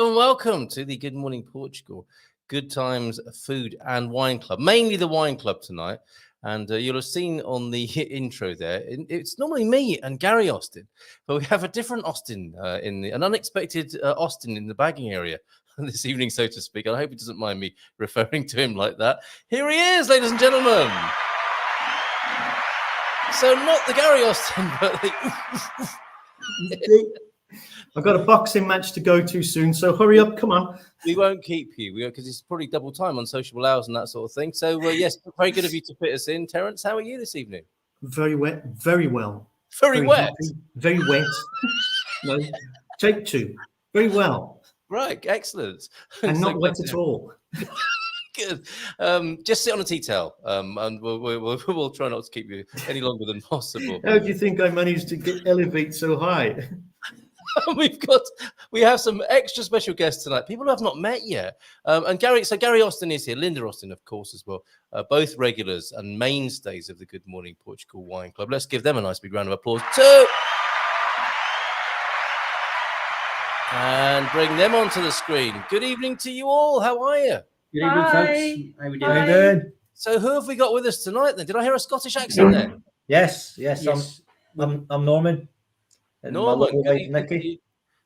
and welcome to the Good Morning Portugal Good Times Food and Wine Club, mainly the wine club tonight. And you'll have seen on the intro there, it's normally me and Gary Austin, but we have a different Austin, an unexpected Austin in the bagging area this evening, so to speak. And I hope he doesn't mind me referring to him like that. Here he is, ladies and gentlemen. So not the Gary Austin, but the... I've got a boxing match to go to soon, so hurry up, come on. We won't keep you because it's probably double time on sociable hours and that sort of thing. So, yes, very good of you to fit us in. Terence, how are you this evening? Very wet, very well. Very wet? Happy, very wet. No, take two. Very well. Right, excellent. And not wet at all. Good. Just sit on a tea towel, and we'll try not to keep you any longer than possible. How do you think I managed to elevate so high? We have some extra special guests tonight, people who have not met yet. And Gary Austin is here, Linda Austin, of course, as well. Both regulars and mainstays of the Good Morning Portugal Wine Club. Let's give them a nice big round of applause too. And bring them onto the screen. Good evening to you all. How are you? Good evening, folks. How we doing? So who have we got with us tonight then? Did I hear a Scottish accent there? Yes. I'm Norman.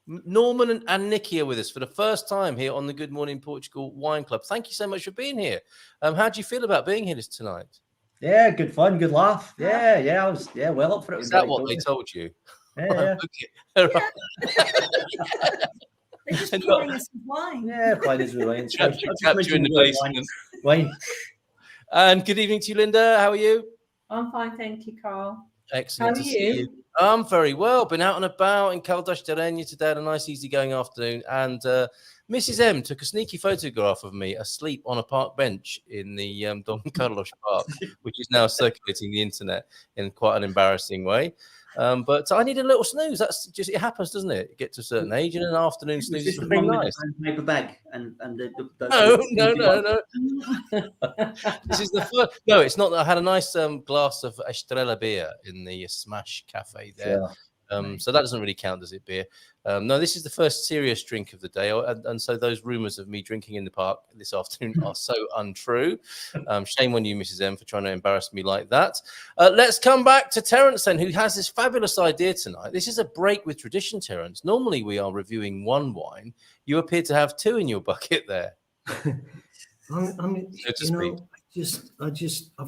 Norman and Nikki are with us for the first time here on the Good Morning Portugal Wine Club. Thank you so much for being here. How do you feel about being here tonight? Yeah, good fun, good laugh. I was well up for it. Is that what they told you? Yeah. Okay. Right. They're just pouring us some wine. Yeah, pouring us with wine. Trapped you in the basement. Wine. And good evening to you, Linda. How are you? I'm fine, thank you, Carl. Excellent. How to are see you. I'm very well. Been out and about in Caldas de Rainha today. Had a nice, easy-going afternoon. And Mrs. M took a sneaky photograph of me asleep on a park bench in the Don Carlos Park, which is now circulating the internet in quite an embarrassing way. But I need a little snooze. That's just, it happens, doesn't it? You get to a certain age and an afternoon snooze is very nice. Paper bag and No. This is the first. No, it's not. I had a nice glass of Estrella beer in the Smash Cafe there. Yeah. So that doesn't really count, does it, beer? No, this is the first serious drink of the day. And so those rumours of me drinking in the park this afternoon are so untrue. Shame on you, Mrs. M, for trying to embarrass me like that. Let's come back to Terence then, who has this fabulous idea tonight. This is a break with tradition, Terence. Normally we are reviewing one wine. You appear to have two in your bucket there. I've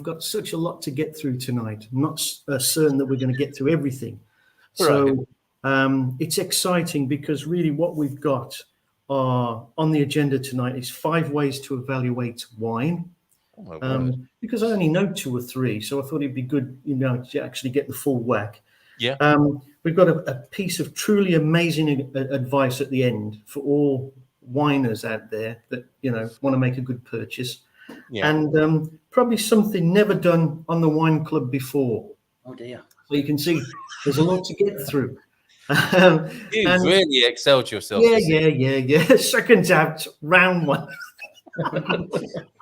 got such a lot to get through tonight. I'm not certain that we're going to get through everything. Right. So it's exciting because really what we've got on the agenda tonight is 5 ways to evaluate wine. Because I only know 2 or 3, so I thought it'd be good, to actually get the full whack. Yeah. We've got a piece of truly amazing advice at the end for all winers out there that want to make a good purchase. Yeah. And probably something never done on the wine club before. Oh dear. So you can see there's a lot to get through. You've really excelled yourself. Yeah. Second out, round 1. I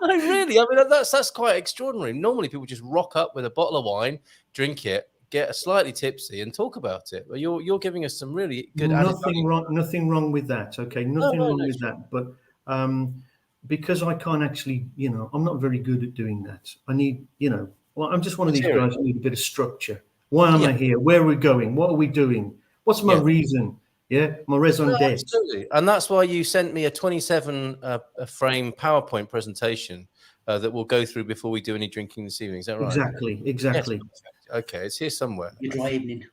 mean, that's quite extraordinary. Normally people just rock up with a bottle of wine, drink it, get slightly tipsy and talk about it. But you're giving us some really good nothing wrong with that. Okay, nothing wrong with that. But because I can't actually, I'm not very good at doing that. I need, I'm just one of these guys who need a bit of structure. Why am I here? Where are we going? What are we doing? What's my reason? Yeah, my raison d'etre. Absolutely. And that's why you sent me a 27 frame PowerPoint presentation that we'll go through before we do any drinking this evening. Is that right? Exactly. Yes. Okay, it's here somewhere. Your dry evening.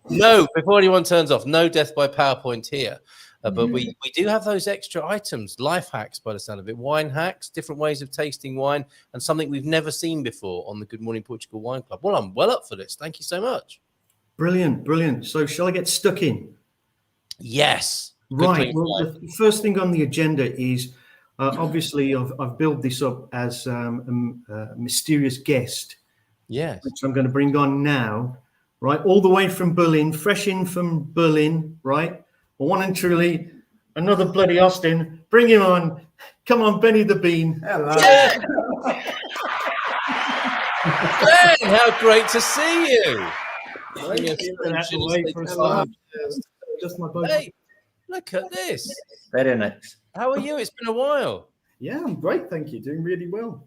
No, before anyone turns off, no death by PowerPoint here. But we do have those extra items, life hacks by the sound of it, wine hacks, different ways of tasting wine, and something we've never seen before on the Good Morning Portugal Wine Club. Well, I'm well up for this. Thank you so much. Brilliant. So shall I get stuck in? Yes. Right. Well, the first thing on the agenda is, obviously, I've built this up as a mysterious guest. Yes. Which I'm going to bring on now, right? All the way from Berlin, fresh in from Berlin, right? One and truly, another bloody Austin. Bring him on. Come on, Benny the Bean. Hello. Yeah. Ben, how great to see you. just my boat. Hey, look at this. Very nice. How are you? It's been a while. Yeah, I'm great, thank you. Doing really well.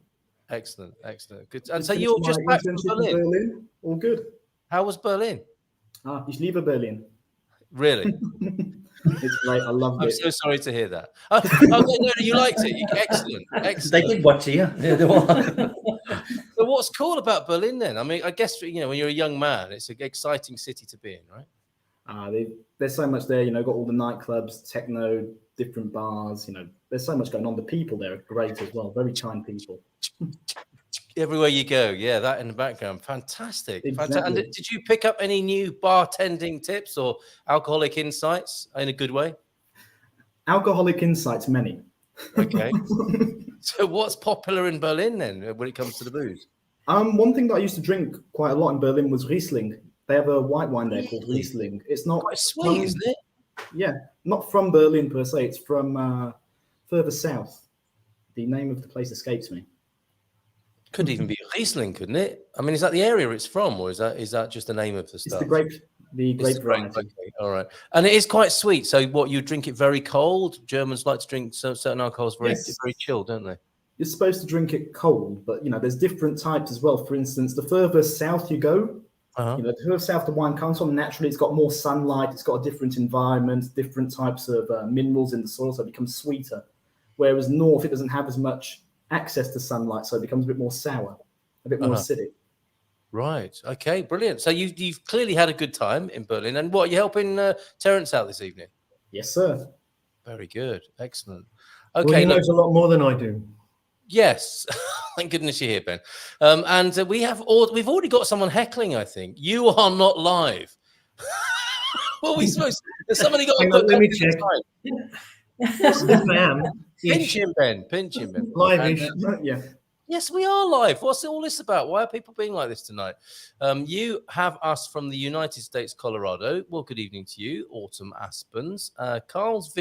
Excellent. Good. And Just so finished you're my just back from internship in Berlin. Berlin. All good. How was Berlin? Ich liebe Berlin. Really? It's great. I loved I'm it. so sorry to hear that. No, you liked it. Excellent. They did watch you. Yeah, they were. So what's cool about Berlin then? I mean, I guess, when you're a young man, it's an exciting city to be in, right? There's so much there. Got all the nightclubs, techno, different bars. There's so much going on. The people there are great as well. Very kind people. Everywhere you go. Yeah, that in the background. Fantastic. Exactly. And did you pick up any new bartending tips or alcoholic insights in a good way? Alcoholic insights, many. Okay. So what's popular in Berlin then when it comes to the booze? One thing that I used to drink quite a lot in Berlin was Riesling. They have a white wine there called Riesling. It's not quite sweet, isn't it? Yeah, not from Berlin per se. It's from further south. The name of the place escapes me. Could even be Riesling, couldn't it? I mean, is that the area it's from, or is that just the name of the stuff? It's the grape variety. Okay, all right. And it is quite sweet. So what, you drink it very cold? Germans like to drink certain alcohols very chilled, don't they? You're supposed to drink it cold, but there's different types as well. For instance, the further south you go, the further south the wine comes from, naturally it's got more sunlight, it's got a different environment, different types of minerals in the soil, so it becomes sweeter. Whereas north, it doesn't have as much access to sunlight, so it becomes a bit more sour, a bit more acidic. Right. Okay. Brilliant. So you've clearly had a good time in Berlin. And what, you're helping Terence out this evening? Yes, sir. Very good. Excellent. Well, Okay. he knows a lot more than I do. Yes. Thank goodness you're here, Ben. And we've already got someone heckling, I think. You are not live. What are we supposed to? Has somebody got Hang on, let me check. Yes, I am. Pinch him, Ben. Live-ish. Yeah. Yes, we are live. What's all this about? Why are people being like this tonight? You have us from the United States, Colorado. Well, good evening to you, Autumn Aspens. Carl's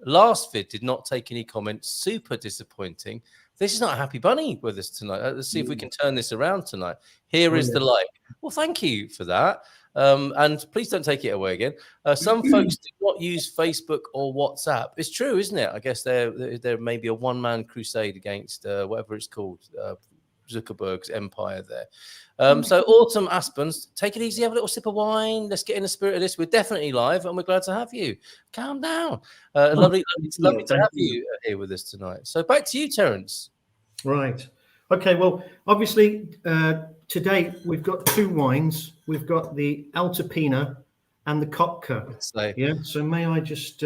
last vid did not take any comments. Super disappointing. This is not a happy bunny with us tonight. Let's see if we can turn this around tonight. Here is the like. Well, thank you for that. And please don't take it away again. Some folks do not use Facebook or WhatsApp. It's true, isn't it? I guess there may be a one-man crusade against whatever it's called, Zuckerberg's empire there. So Autumn Aspens, take it easy, have a little sip of wine. Let's get in the spirit of this. We're definitely live, and we're glad to have you. Calm down. Lovely to have you here with us tonight. So back to you, Terence. Right. Okay. Well, obviously, today we've got two wines. We've got the Alto Pina and the Kopke. Yeah. So may I just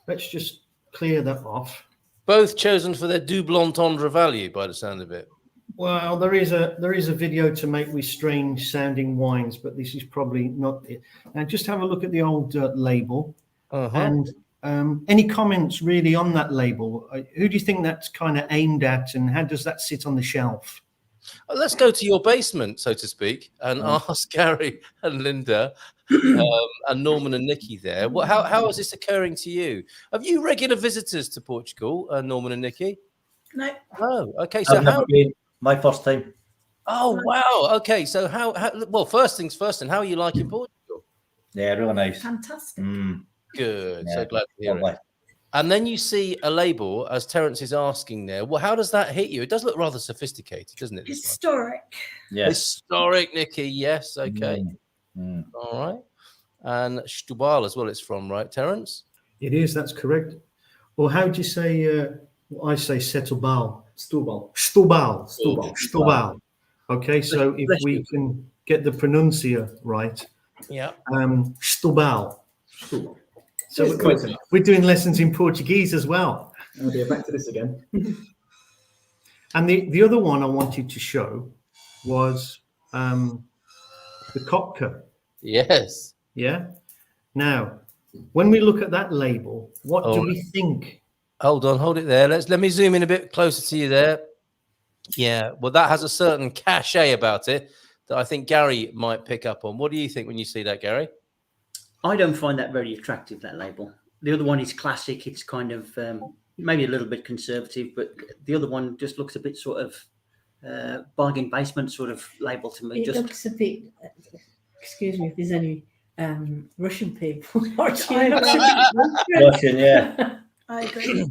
let's just clear that off. Both chosen for their double entendre value, by the sound of it. Well, there is a video to make with strange sounding wines, but this is probably not it. Now, just have a look at the old label, and any comments really on that label. Who do you think that's kind of aimed at, and how does that sit on the shelf? Let's go to your basement, so to speak, and ask Gary and Linda and Norman and Nikki there. How is this occurring to you? Have you regular visitors to Portugal, Norman and Nikki? No. Oh, okay. So my first time. Oh, wow. Okay. So well, first things first, and how are you liking Portugal? Yeah, really nice. Fantastic. Good. Yeah, so glad to hear it. And then you see a label, as Terence is asking there. Well, how does that hit you? It does look rather sophisticated, doesn't it? Historic. Yes. Historic, Nikki. Yes. Okay. All right. And Setúbal as well. It's from, right, Terence? It is. That's correct. Well, how do you say? I say Setúbal. Setúbal. Okay. So if we can get the pronuncia right. Yeah. Setúbal. So we're doing lessons in Portuguese as well. Oh dear, back to this again. And the other one I wanted to show was the Kopke. Yes. Yeah. Now, when we look at that label, what do we think? Hold on, hold it there. Let me zoom in a bit closer to you there. Yeah. Well, that has a certain cachet about it that I think Gary might pick up on. What do you think when you see that, Gary? I don't find that very attractive, that label. The other one is classic. It's kind of maybe a little bit conservative, but the other one just looks a bit sort of bargain basement sort of label to me. It looks a bit, excuse me if there's any Russian people. Russian, yeah. I agree.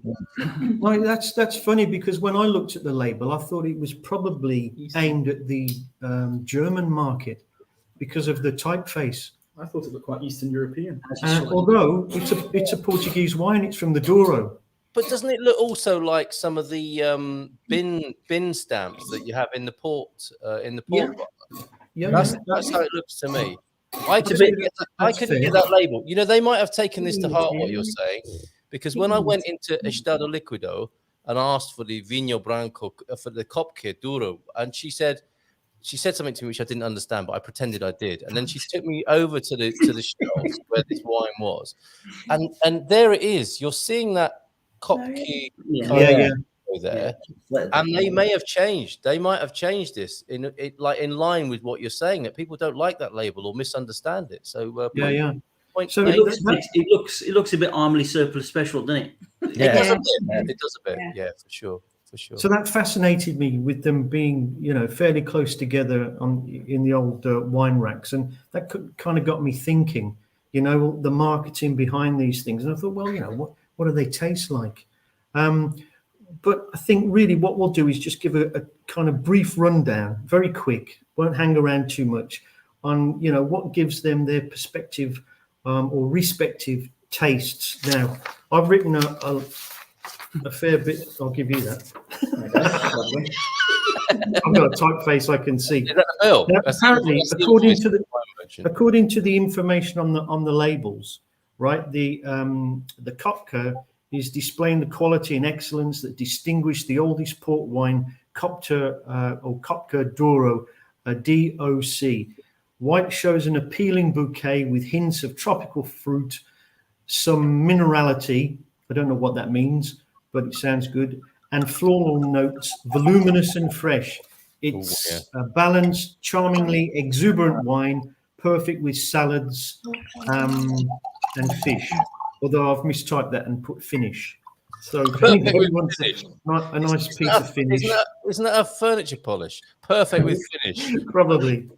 Well, that's funny because when I looked at the label, I thought it was probably aimed at the German market because of the typeface. I thought it looked quite Eastern European. Although it's a Portuguese wine, it's from the Douro. But doesn't it look also like some of the bin stamps that you have in the port Yeah. Yeah, that's how it looks to me. I couldn't get that label. You know, they might have taken this to heart, what you're saying, because when I went into Estado Liquido and asked for the vinho branco for the Kopke Douro, and she said something to me which I didn't understand, but I pretended I did, and then she took me over to the shelves where this wine was, and there it is. You're seeing that Kopke there, and they may have changed. They might have changed this in line with what you're saying, that people don't like that label or misunderstand it. So So it looks a bit Armley Surplus Special, doesn't it? It does a bit. It does a bit. Yeah, for sure. So that fascinated me with them being, fairly close together in the old wine racks, and that kind of got me thinking, the marketing behind these things. And I thought, well, what do they taste like? But I think really what we'll do is just give a kind of brief rundown, very quick, won't hang around too much, on what gives them their perspective or respective tastes. Now, I've written a fair bit. I'll give you that. I've got a typeface I can see. Is that a bill? Now, apparently, according to the information on the labels, right, the Kopke is displaying the quality and excellence that distinguish the oldest port wine, Kopke Douro, a DOC. White shows an appealing bouquet with hints of tropical fruit, some minerality. I don't know what that means, but it sounds good. And floral notes, voluminous and fresh. It's a balanced, charmingly exuberant wine, perfect with salads and fish. Although I've mistyped that and put finish. So if anybody wants a nice piece of finish. Isn't that a furniture polish? Perfect with finish. Probably.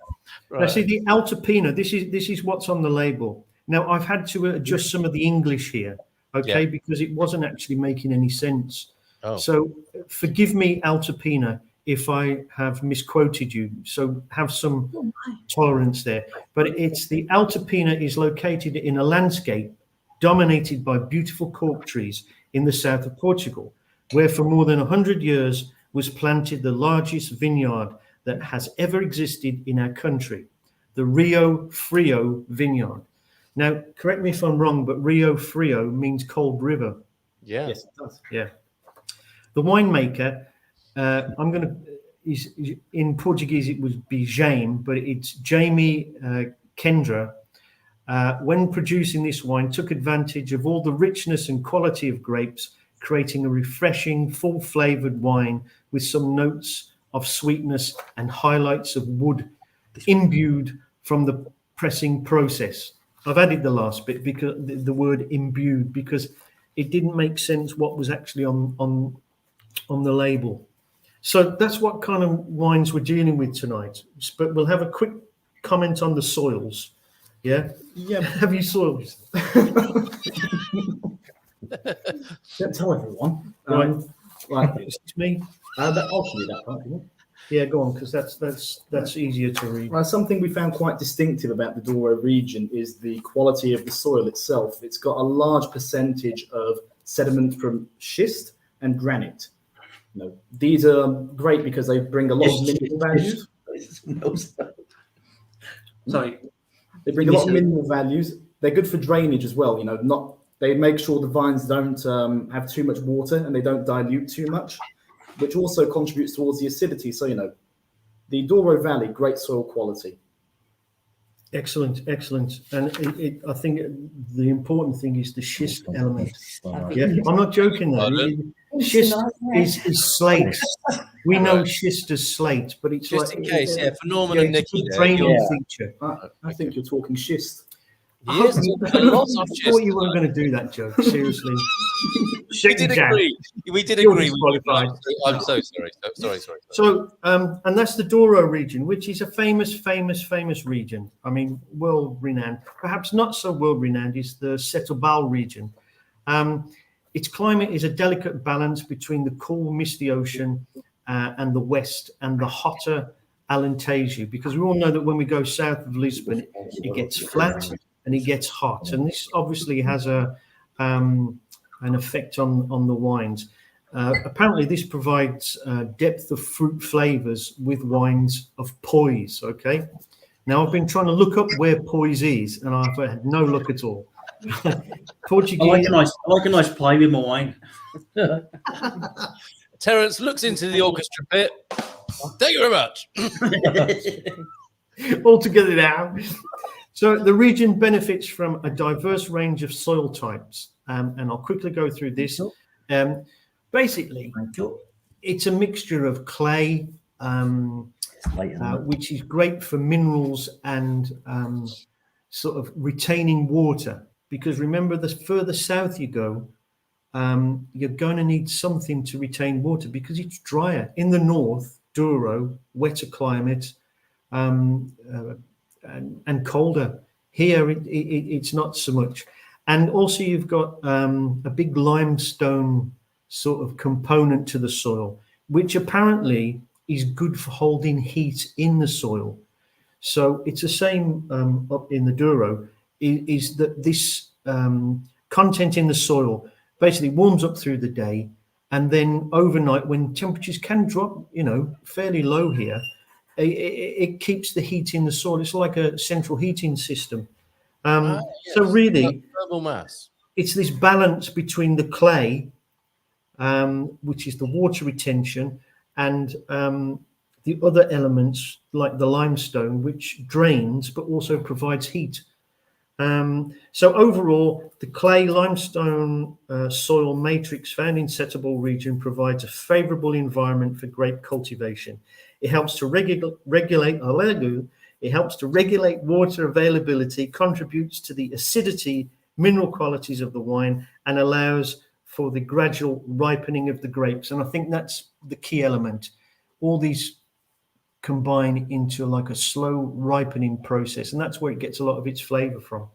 Right. Now see the Alto Pina, this is what's on the label. Now I've had to adjust some of the English here, okay, because it wasn't actually making any sense. Oh. So forgive me, Alto Pina, if I have misquoted you. So have some tolerance there. But it's the Alto Pina is located in a landscape dominated by beautiful cork trees in the south of Portugal, where for more than 100 years was planted the largest vineyard that has ever existed in our country, the Rio Frio vineyard. Now, correct me if I'm wrong, but Rio Frio means cold river. Yeah. Yes, it does. Yeah. The winemaker, in Portuguese it would be Jaime, but it's Jamie Kendra. When producing this wine, took advantage of all the richness and quality of grapes, creating a refreshing, full-flavored wine with some notes of sweetness and highlights of wood imbued from the pressing process. I've added the last bit because the word imbued, because it didn't make sense what was actually on the label. So that's what kind of wines we're dealing with tonight. But we'll have a quick comment on the soils. Yeah. Have you soils? Don't tell everyone. Right. It's me. I'll show you that part. Yeah, go on, because that's easier to read. Well, something we found quite distinctive about the Douro region is the quality of the soil itself. It's got a large percentage of sediment from schist and granite. These are great because they bring a lot of mineral values. Sorry. They bring a lot of mineral values. They're good for drainage as well. They make sure the vines don't have too much water and they don't dilute too much, which also contributes towards the acidity. So, the Douro Valley, great soil quality. Excellent. And I think the important thing is the schist element. Yeah, I'm not joking there. Schist is slate. We know schist as slate, but it's just like, in case, for Norman and Nikki, draining feature. I think you're talking schist. I thought you weren't going to do that joke, seriously. We did Jack. agree. We did You're agree. disqualified. I'm so sorry. Sorry. So, and that's the Douro region, which is a famous region. I mean, world renowned. Perhaps not so world renowned is the Setúbal region. Its climate is a delicate balance between the cool, misty ocean and the west and the hotter Alentejo, because we all know that when we go south of Lisbon, it gets flat and it gets hot, and this obviously has an effect on the wines. Apparently, this provides depth of fruit flavors with wines of poise. Okay, now I've been trying to look up where poise is, and I've had no luck at all. Portuguese. I like a nice pie with my wine. Terence looks into the orchestra pit. Thank you very much. All together now. So the region benefits from a diverse range of soil types, and I'll quickly go through this. Basically, it's a mixture of clay, which is great for minerals and sort of retaining water. Because remember, the further south you go, you're going to need something to retain water because it's drier. In the north, Douro, wetter climate, and colder. Here, it's not so much. And also, you've got a big limestone sort of component to the soil, which apparently is good for holding heat in the soil. So it's the same up in the Douro, is that this content in the soil basically warms up through the day, and then overnight, when temperatures can drop, fairly low here, it keeps the heat in the soil. It's like a central heating system. Yes. So really, thermal mass. It's this balance between the clay, which is the water retention, and the other elements like the limestone, which drains but also provides heat. So overall, the clay limestone soil matrix found in Setúbal region provides a favorable environment for grape cultivation. It helps to regulate water availability, contributes to the acidity, mineral qualities of the wine, and allows for the gradual ripening of the grapes. And I think that's the key element. All these combine into like a slow ripening process, and that's where it gets a lot of its flavor from.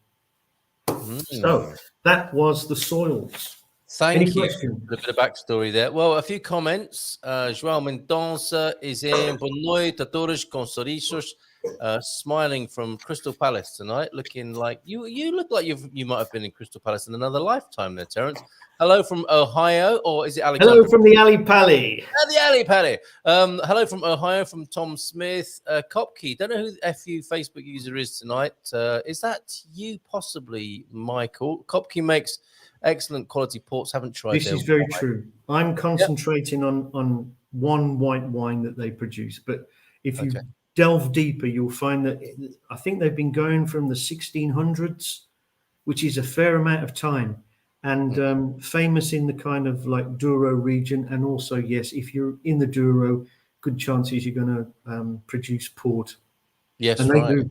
So that was the soils. Thank you. A bit of backstory there. Well, a few comments. João Mendonça is in. Boa noite a todos com sorrisos. Smiling from Crystal Palace tonight, looking like you look like you might have been in Crystal Palace in another lifetime there, Terence. Hello from Ohio, or is it Alexandria? Hello from the Alley Pally. The Alley Pally. Hello from Ohio, from Tom Smith. Kopke, don't know who the FU Facebook user is tonight. Is that you possibly, Michael? Kopke makes excellent quality ports. Haven't tried. This is very true. I'm concentrating on one white wine that they produce, but if you delve deeper, you'll find that I think they've been going from the 1600s, which is a fair amount of time, and famous in the kind of like Douro region. And also, yes, if you're in the Douro, good chances you're going to produce port. Yes, and right.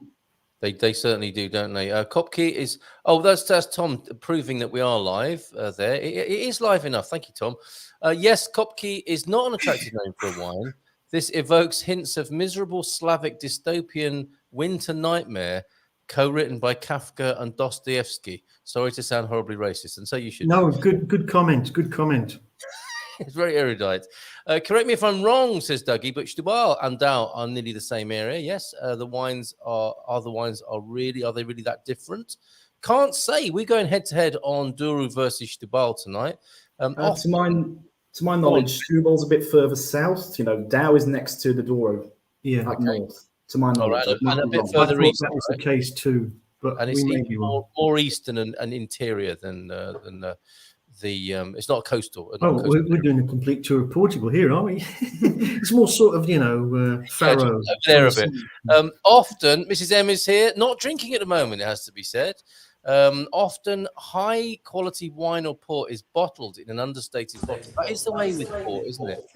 They certainly do, don't they? Kopke is. Oh, that's Tom proving that we are live there. It is live enough. Thank you, Tom. Yes, Kopke is not an attractive name for a wine. This evokes hints of miserable Slavic dystopian winter nightmare, co-written by Kafka and Dostoevsky. Sorry to sound horribly racist, and so you should. No, good comment. Good comment. It's very erudite. Correct me if I'm wrong, says Dougie, but Setúbal and Douro are nearly the same area. Yes, the wines are they really that different? Can't say. We're going head to head on Douro versus Setúbal tonight. To my knowledge, Setúbal's a bit further south. Douro is next to the Douro, up north. To my knowledge, and a bit further east. That was the case too, but and it's more eastern and interior than it's not coastal. We're doing a complete tour of Portugal here, aren't we? It's more sort of Faro. There a bit. Often, Mrs. M is here, not drinking at the moment. It has to be said. Often high quality wine or port is bottled in an understated bottle. That is the way with port, isn't it?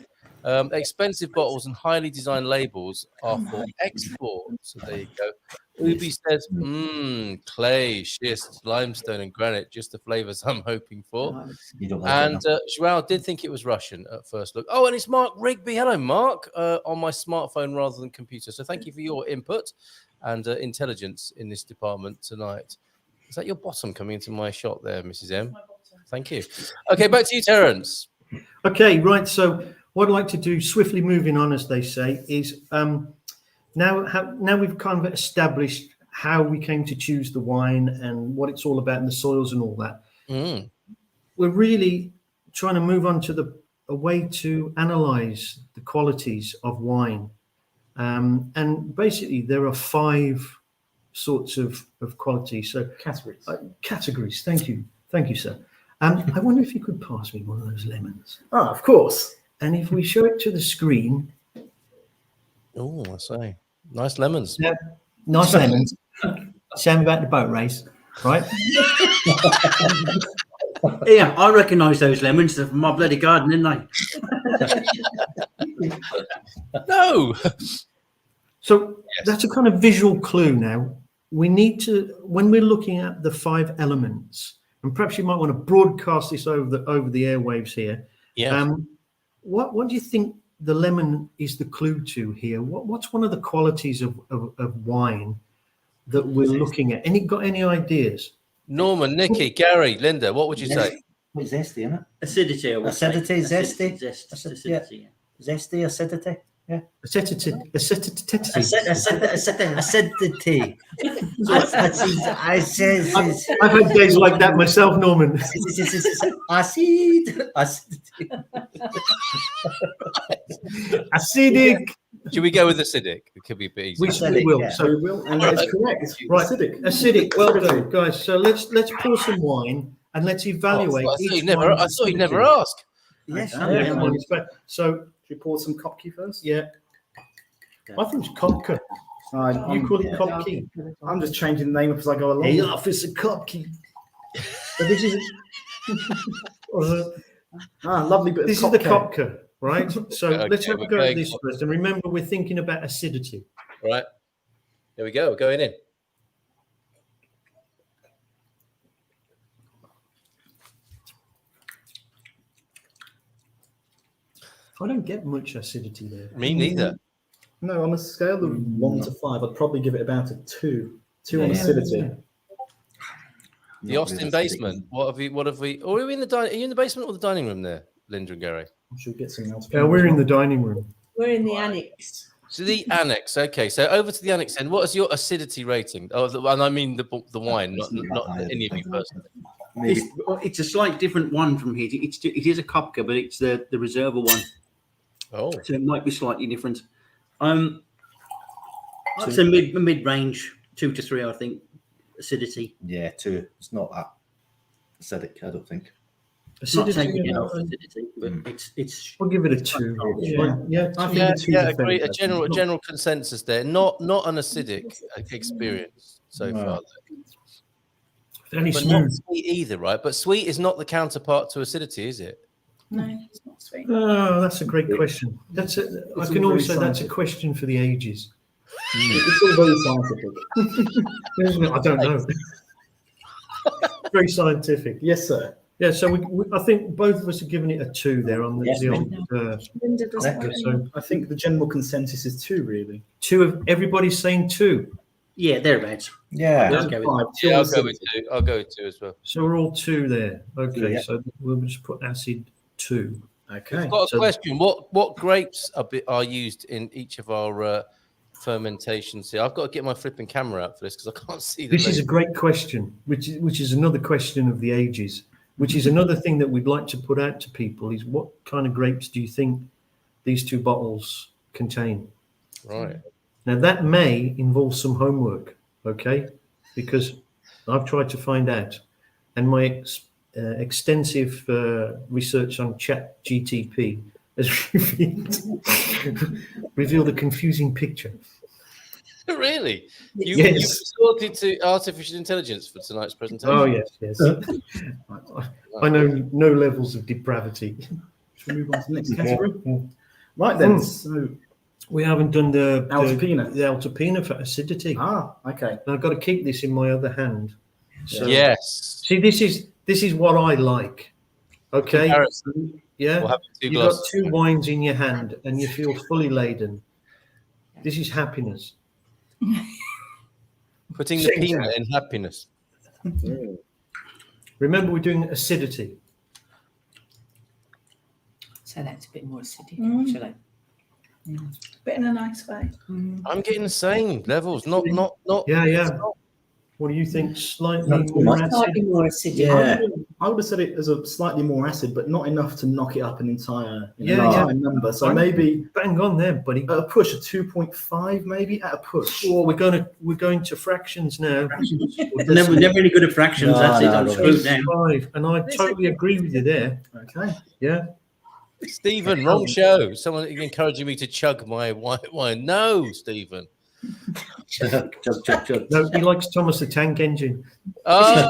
Expensive bottles and highly designed labels are for export. So there you go. Ubi says, clay, schist, limestone, and granite, just the flavors I'm hoping for. You don't like And Joao did think it was Russian at first look. Oh, and it's Mark Rigby. Hello, Mark, on my smartphone rather than computer. So thank you for your input and intelligence in this department tonight. Is that your bottom coming into my shot there, Mrs. M? Thank you. Okay, back to you, Terence. Okay, right. So what I'd like to do, swiftly moving on, as they say, is now we've kind of established how we came to choose the wine and what it's all about and the soils and all that. We're really trying to move on to a way to analyze the qualities of wine. And basically there are 5 sorts of qualities. So categories. Thank you, sir. I wonder if you could pass me one of those lemons. Oh, of course. And if we show it to the screen. Oh, I say, nice lemons. Yeah, nice lemons. Same about the boat race, right? Yeah, I recognise those lemons. They're from my bloody garden, didn't they? No. So that's a kind of visual clue now. We need to, when we're looking at the 5 elements, and perhaps you might want to broadcast this over the airwaves here. Yeah. What do you think the lemon is the clue to here? What's one of the qualities of wine that we're looking at? Got any ideas? Norman, Nikki, Gary, Linda, what would you say? What's zesty, isn't it? Acidity. Acidity, zesty. Acidity. Yeah. Zesty, acidity. Yeah. Acidity. Acidity. I've had days like that myself, Norman. Acidic. Should we go with acidic? It could be a bit easier. We will. Yeah. So We will, and it's correct. It's right, acidic. acidic. Well done, guys. So let's pour some wine and let's evaluate. I thought you'd never ask. Yes. So Should we pour some Kopke first? yeah, I think it's Kopke. You call it Kopke. I'm just changing the name as I go along. Hey, Officer Kopke. So this is Lovely bit of this is the Kopke. Kopke, right? So Okay, let's have a we're go at going this first. And remember, we're thinking about acidity. Right. There we go. We're going in. I don't get much acidity there. Me neither. No, on a scale of 1 to 5, I'd probably give it about a 2. 2 on acidity. The Austin basement. What have we? Or are we in the dining? Are you in the basement or the dining room there, Linda and Gary? Should we get something else? Yeah, we're in the dining room. We're in the annex. So the annex. Okay, so over to the annex then. What is your acidity rating? Oh, and I mean the wine, not any of you personally. It's a slightly different one from here. It is a Kopke, but it's the reserva one. Oh, So it might be slightly different. I'd say mid range, 2 to 3. I think acidity. Yeah, 2. It's not that acidic, I don't think. It's not Acidity, taking it off acidity, but it's. I'll give it a 2. Yeah, I think yeah, a 2 yeah. is fair. Agree. A general consensus there. Not an acidic experience so far. Fairly But not smooth. sweet either, right? But sweet is not the counterpart to acidity, is it? No, it's not sweet. Oh, that's a great question. I can all always very say that's a scientific. question for the ages. It's all very scientific. Isn't it? I don't know. Very scientific. Yes, sir. Yeah, so I think both of us have given it a 2 there on the, Yes, the mate. old, Linda doesn't okay, like so I think the general consensus is 2, really. 2 of everybody's saying 2. Yeah, thereabouts. Yeah. Let's go with 5, 2 Yeah, on I'll go with acidity. 2. I'll go with 2 as well. So we're all 2 there. Okay, Yeah. so we'll just put acid 2. Okay. I've got a So- question. What grapes are used in each of our fermentations here? I've got to get my flipping camera out for this because I can't see the This is a great question, which is another question of the ages, which is another thing that we'd like to put out to people is what kind of grapes do you think these 2 bottles contain? right. Now that may involve some homework, okay? Because I've tried to find out, and my extensive research on ChatGTP has revealed a confusing picture. Really? You Yes. resorted to artificial intelligence for tonight's presentation? Oh yes. I know no levels of depravity. Should we move on to the next category? Right then. So We haven't done the Alto Pina. The Alto Pina for acidity. Ah, okay. And I've got to keep this in my other hand. So, Yes. see, this is what I like. Okay. Comparison. Yeah. We'll have two You've got glasses. 2 wines in your hand and you feel fully laden. This is happiness. Putting the peanut in happiness. Remember, we're doing acidity. So that's a bit more acidic, actually. But in a nice way. I'm getting the same levels. Not. Yeah. What do you think? Slightly Not too more much. acid? Slightly more acidic. Yeah. I would have said it as a slightly more acid, but not enough to knock it up an entire number. So I'm maybe bang on there, buddy. at a push, a 2.5, maybe at a push. Oh, we're going to fractions now. Never really good at fractions. No, That's it. no, I'm no. screwed down. 5, and I totally agree with you there. Okay. Yeah. Stephen, wrong show. Someone encouraging me to chug my white wine. No, Stephen. Chug. No, he likes Thomas the Tank Engine. Oh,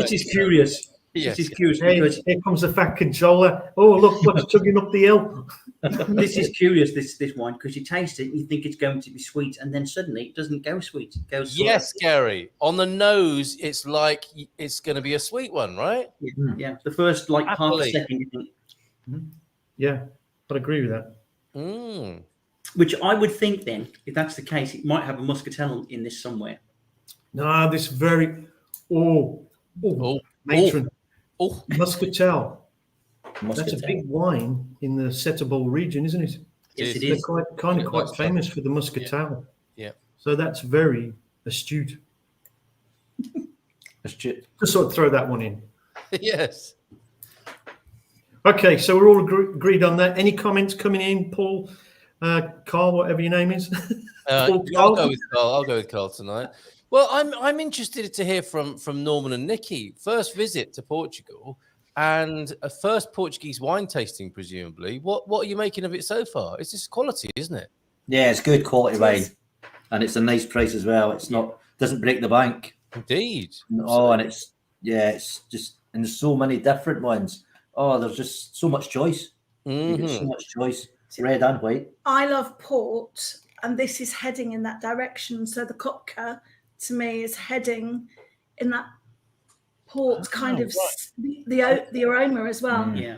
This is curious. Yes. This is curious Hey, because here comes the fat controller. Oh, look what's chugging up the hill. this is curious. This wine because you taste it, and you think it's going to be sweet, and then suddenly it doesn't go sweet. It goes sort Yes, Gary. On the nose, it's like it's going to be a sweet one, right? yeah. The first like half a Happily. second, you think, Yeah, I'd agree with that. Mm. which I would think then, if that's the case, it might have a muscatelle in this somewhere. No, this very matron. Oh, Muscatel. That's a big wine in the Setúbal region, isn't it? Yes, it They're is. quite famous for the muscatel. Yeah. So that's very astute. Astute. Just sort of throw that one in. yes. Okay, so we're all agreed on that. Any comments coming in, Paul, Carl, whatever your name is? I'll go with Carl. I'll go with Carl tonight. Well, I'm interested to hear from Norman and Nikki. First visit to Portugal and a first Portuguese wine tasting, presumably. What are you making of it so far? It's just quality, isn't it? Yeah, it's good quality wine, and it's a nice price as well. It's not doesn't break the bank. Indeed. Oh, and it's just and there's so many different ones. Oh, there's just so much choice. You get so much choice, red and white. I love port, and this is heading in that direction. So the Kopke, to me, is heading in that port kind of the aroma as well. Yeah.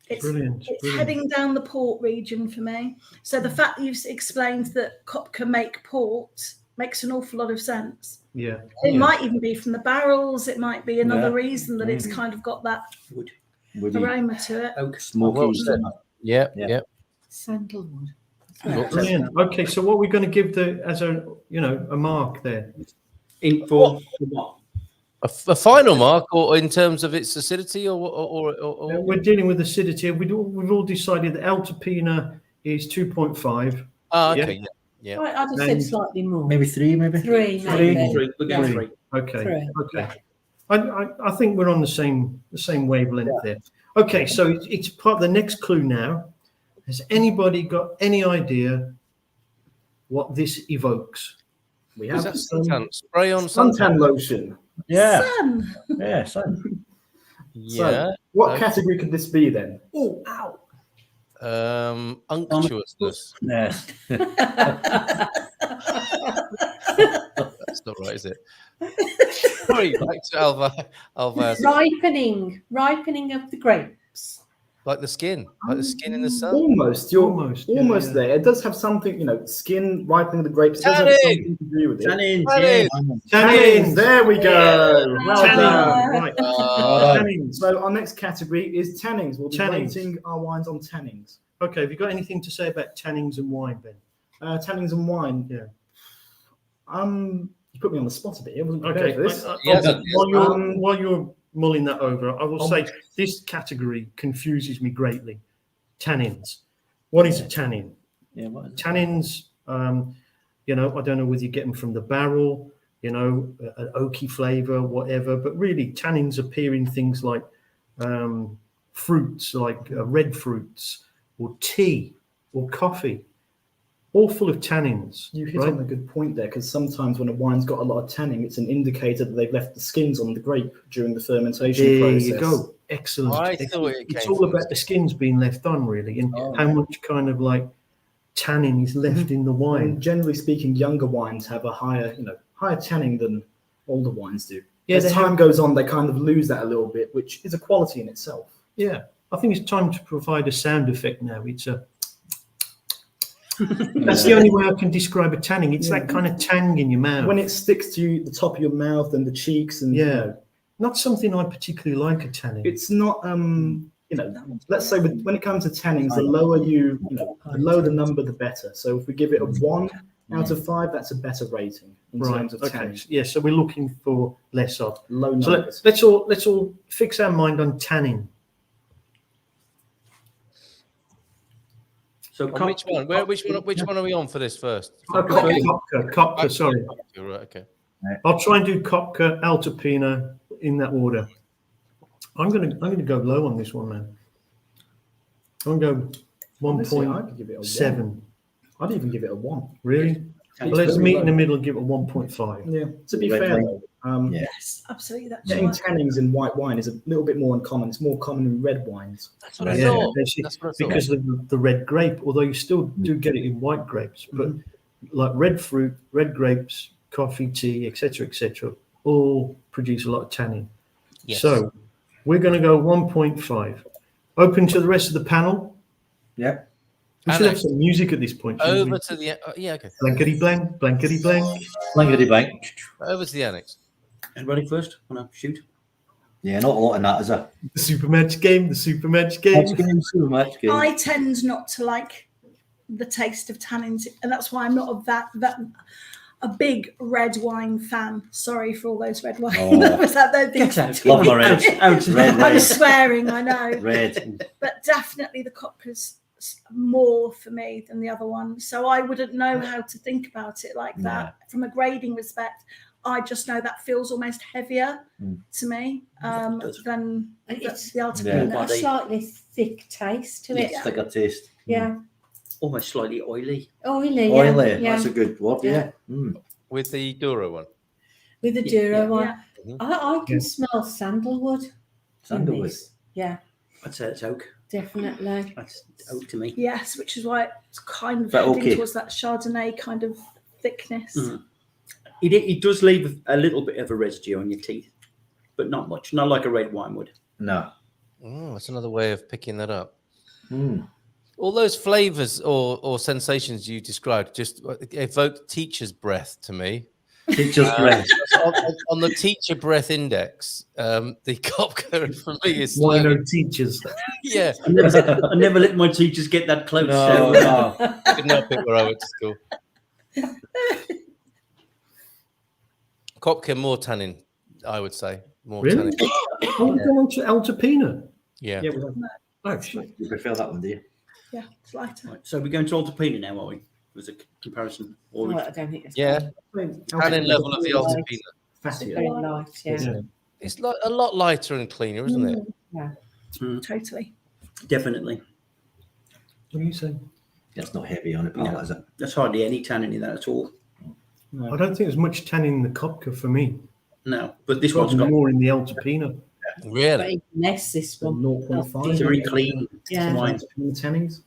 It's Brilliant. heading down the port region for me. So the fact that you've explained that Kopke make port makes an awful lot of sense. Yeah. It might even be from the barrels. It might be another reason that it's kind of got that Woody, aroma to it. Oak. smoky. Well said. Yeah. Sandalwood. Brilliant. Okay, so what we're going to give as a mark there? In for what? A final mark, or in terms of its acidity, or We're dealing with acidity. We've all decided that Alto Pina is 2.5. okay. Yeah. Right, I just said slightly more. Maybe 3, maybe 3, maybe. Three. We're going three. Okay. I think we're on the same wavelength there. Okay, so it's part of the next clue now. Has anybody got any idea what this evokes? We Is have that suntan? Spray on suntan suntan. lotion. Yeah, Sun. yeah, son. Yeah. So, what category could this be then? Oh, ow. Unctuousness. Yes. That's not right, is it? Sorry, back to Alva. Ripening of the grapes. Like the skin in the sun. Almost. You're Almost, almost yeah. there. It does have something, skin ripening the grapes. It does have something to do with it. Tannins, Tannins. Tannins. There we go. Well Tannin. done. Right. Tannins. So our next category is tannings. We'll be Tannins. rating our wines on tannings. Okay, have you got anything to say about tannings and wine, Ben? Tannings and wine. Yeah. You put me on the spot a bit. I wasn't Okay. prepared for this. While you're mulling that over, I will say this category confuses me greatly. Tannins. What is a tannin? Yeah, what is it? Tannins, I don't know whether you get them from the barrel, an oaky flavor, whatever, but really tannins appear in things like fruits, like red fruits, or tea, or coffee, all full of tannins. You hit on a good point there, because sometimes when a wine's got a lot of tannin, it's an indicator that they've left the skins on the grape during the fermentation process. There you go. Excellent. I Excellent. thought it It's came all from about the skins being left on, really, and how much kind of like tannin is left in the wine. And generally speaking, younger wines have a higher, higher tanning than older wines do. Yeah, As time goes on, they kind of lose that a little bit, which is a quality in itself. Yeah, I think it's time to provide a sound effect now. It's a. That's the only way I can describe a tanning. It's that kind of tang in your mouth. When it sticks to the top of your mouth and the cheeks, and not something I particularly like a tanning. it's not. Let's say when it comes to tannings, the lower the lower the number, the better. So if we give it a 1 out of 5, that's a better rating in terms of tanning. Yeah, so we're looking for less of Low numbers. So let's all fix our mind on tanning. So Which one are we on for this first? Kopke, sorry. Right, okay. I'll try and do Kopke, Alto, Pina in that order. I'm gonna go low on this one, man. I'm gonna go 1.7. I'd even give it a 1. Really? Well, let's meet in the middle and give it a 1.5. Yeah. To be fair, Yes, absolutely. That's getting right. tannings in white wine is a little bit more uncommon. It's more common in red wines. That's what I thought. Because of the red grape, although you still do get it in white grapes, but like red fruit, red grapes, coffee, tea, etc., all produce a lot of tannin. Yes. So we're going to go 1.5. Open to the rest of the panel. Yeah. We should have some music at this point. Over to the okay. Blankety blank, blankety blank. Blankety blank. Over to the annex. Anybody first? Want to shoot? Yeah, not a lot in that, is there? The super match game. The super match game. Match game. I tend not to like the taste of tannins, and that's why I'm not of that a big red wine fan. Sorry for all those red wine lovers out there. Get out. Love my red. I was swearing, I know. Red. But definitely the Kopke's more for me than the other one. So I wouldn't know how to think about it like that. From a grading respect, I just know that feels almost heavier to me than the Alto It's Pina. got a slightly thick taste to it. Thicker taste. Yeah. Almost slightly oily. Oily. Oily. Yeah. That's a good word. Yeah. With the Douro one. With the Douro one. Yeah. I can smell sandalwood. in Sandalwood. this. Yeah, I'd say it's oak. definitely. That's oak to me. Yes, which is why it's kind of But heading okay. towards that Chardonnay kind of thickness. It does leave a little bit of a residue on your teeth, but not much. Not like a red wine would. No. Oh, that's another way of picking that up. Mm. All those flavors or sensations you described just evoke teacher's breath to me. Teacher's breath. On the teacher breath index, the Kopke for me is Wino teachers. yeah. I never let my teachers get that close. No, so, no. I couldn't help it where I went to school. Kopke more tannin, I would say. More Really? tannin. Oh, we've gone on to Alto Pina. Yeah. Yeah, we have. Oh, shit. You prefer that one, do you? Yeah, it's lighter. Right, so we're going to Alto Pina now, are we? Was a comparison. Or Oh, I don't think it's Yeah. very Tannin level of the Alto Pina. Fattier. light. Yeah. It's a lot lighter and cleaner, isn't it? Yeah. Totally. definitely. What are you saying? It's not heavy on it, No. is it? There's hardly any tannin in that at all. I don't think there's much tannin in the Kopke for me. No, but this one's Probably got more in the Alto Pina. But Really? even less this one. 0.5. it's very clean Yeah. wine. In the tannings.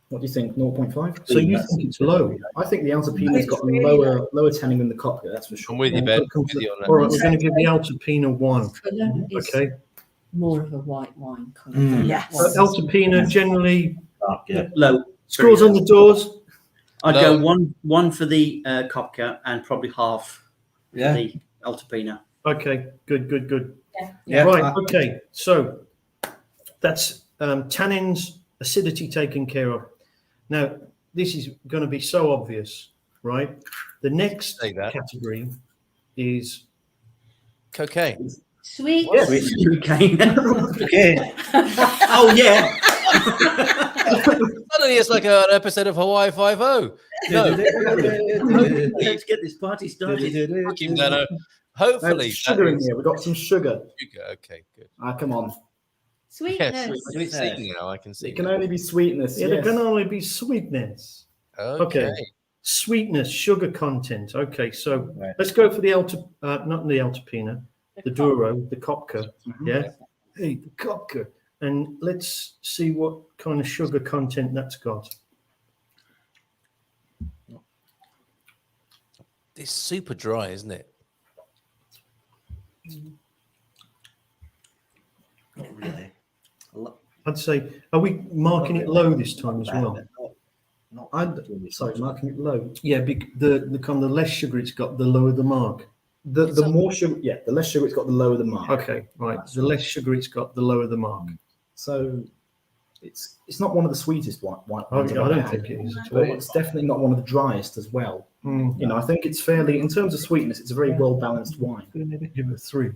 What do you think? 0.5? So you think it's low? I think the Alto Pina's got Really lower tanning than the Kopke, that's for sure. I'm with you, Ben. With you on that. All right, we're going to give the Alto Pina 1. Colour is Okay. more of a white wine colour. Mm. Yes. Alto Pina generally Yeah. Low. scores on the doors. I'd No. go one for the Kopke and probably half for Yeah. the Alto Pina. Okay, good. Yeah. Right, okay. So that's tannins, acidity taken care of. Now, this is going to be so obvious, right? The next Say that. category is Cocaine. Sweet. Yes. Cocaine. Okay. Oh yeah. Suddenly it's like an episode of Hawaii Five-0. No, Let's get this party started. fucking Dano. Hopefully, There's sugar in that is- here. We've got some sugar. Sugar. Okay, good. Come on. Sweetness. Yes, I can see now. I can see. It can now. only be sweetness. Yeah, there yes. can only be sweetness. Okay. Sweetness, sugar content. Okay, so Right. let's go for the Alto, not the Alto Pina, the Douro, the Kopke. Yeah. Hey, the Kopke. And let's see what kind of sugar content that's got. It's super dry, isn't it? Not really. I'd say, are we marking it low this time as well? Sorry, marking it low. Yeah, the kind of less sugar it's got, the lower the mark. The more sugar, the less sugar it's got, the lower the mark. Okay, right. The less sugar it's got, the lower the mark. So it's not one of the sweetest white I wines. don't think it is at all. But it's definitely not one of the driest as well. Mm. You know, I think it's fairly, in terms of sweetness, it's a very well balanced wine. Give it 3.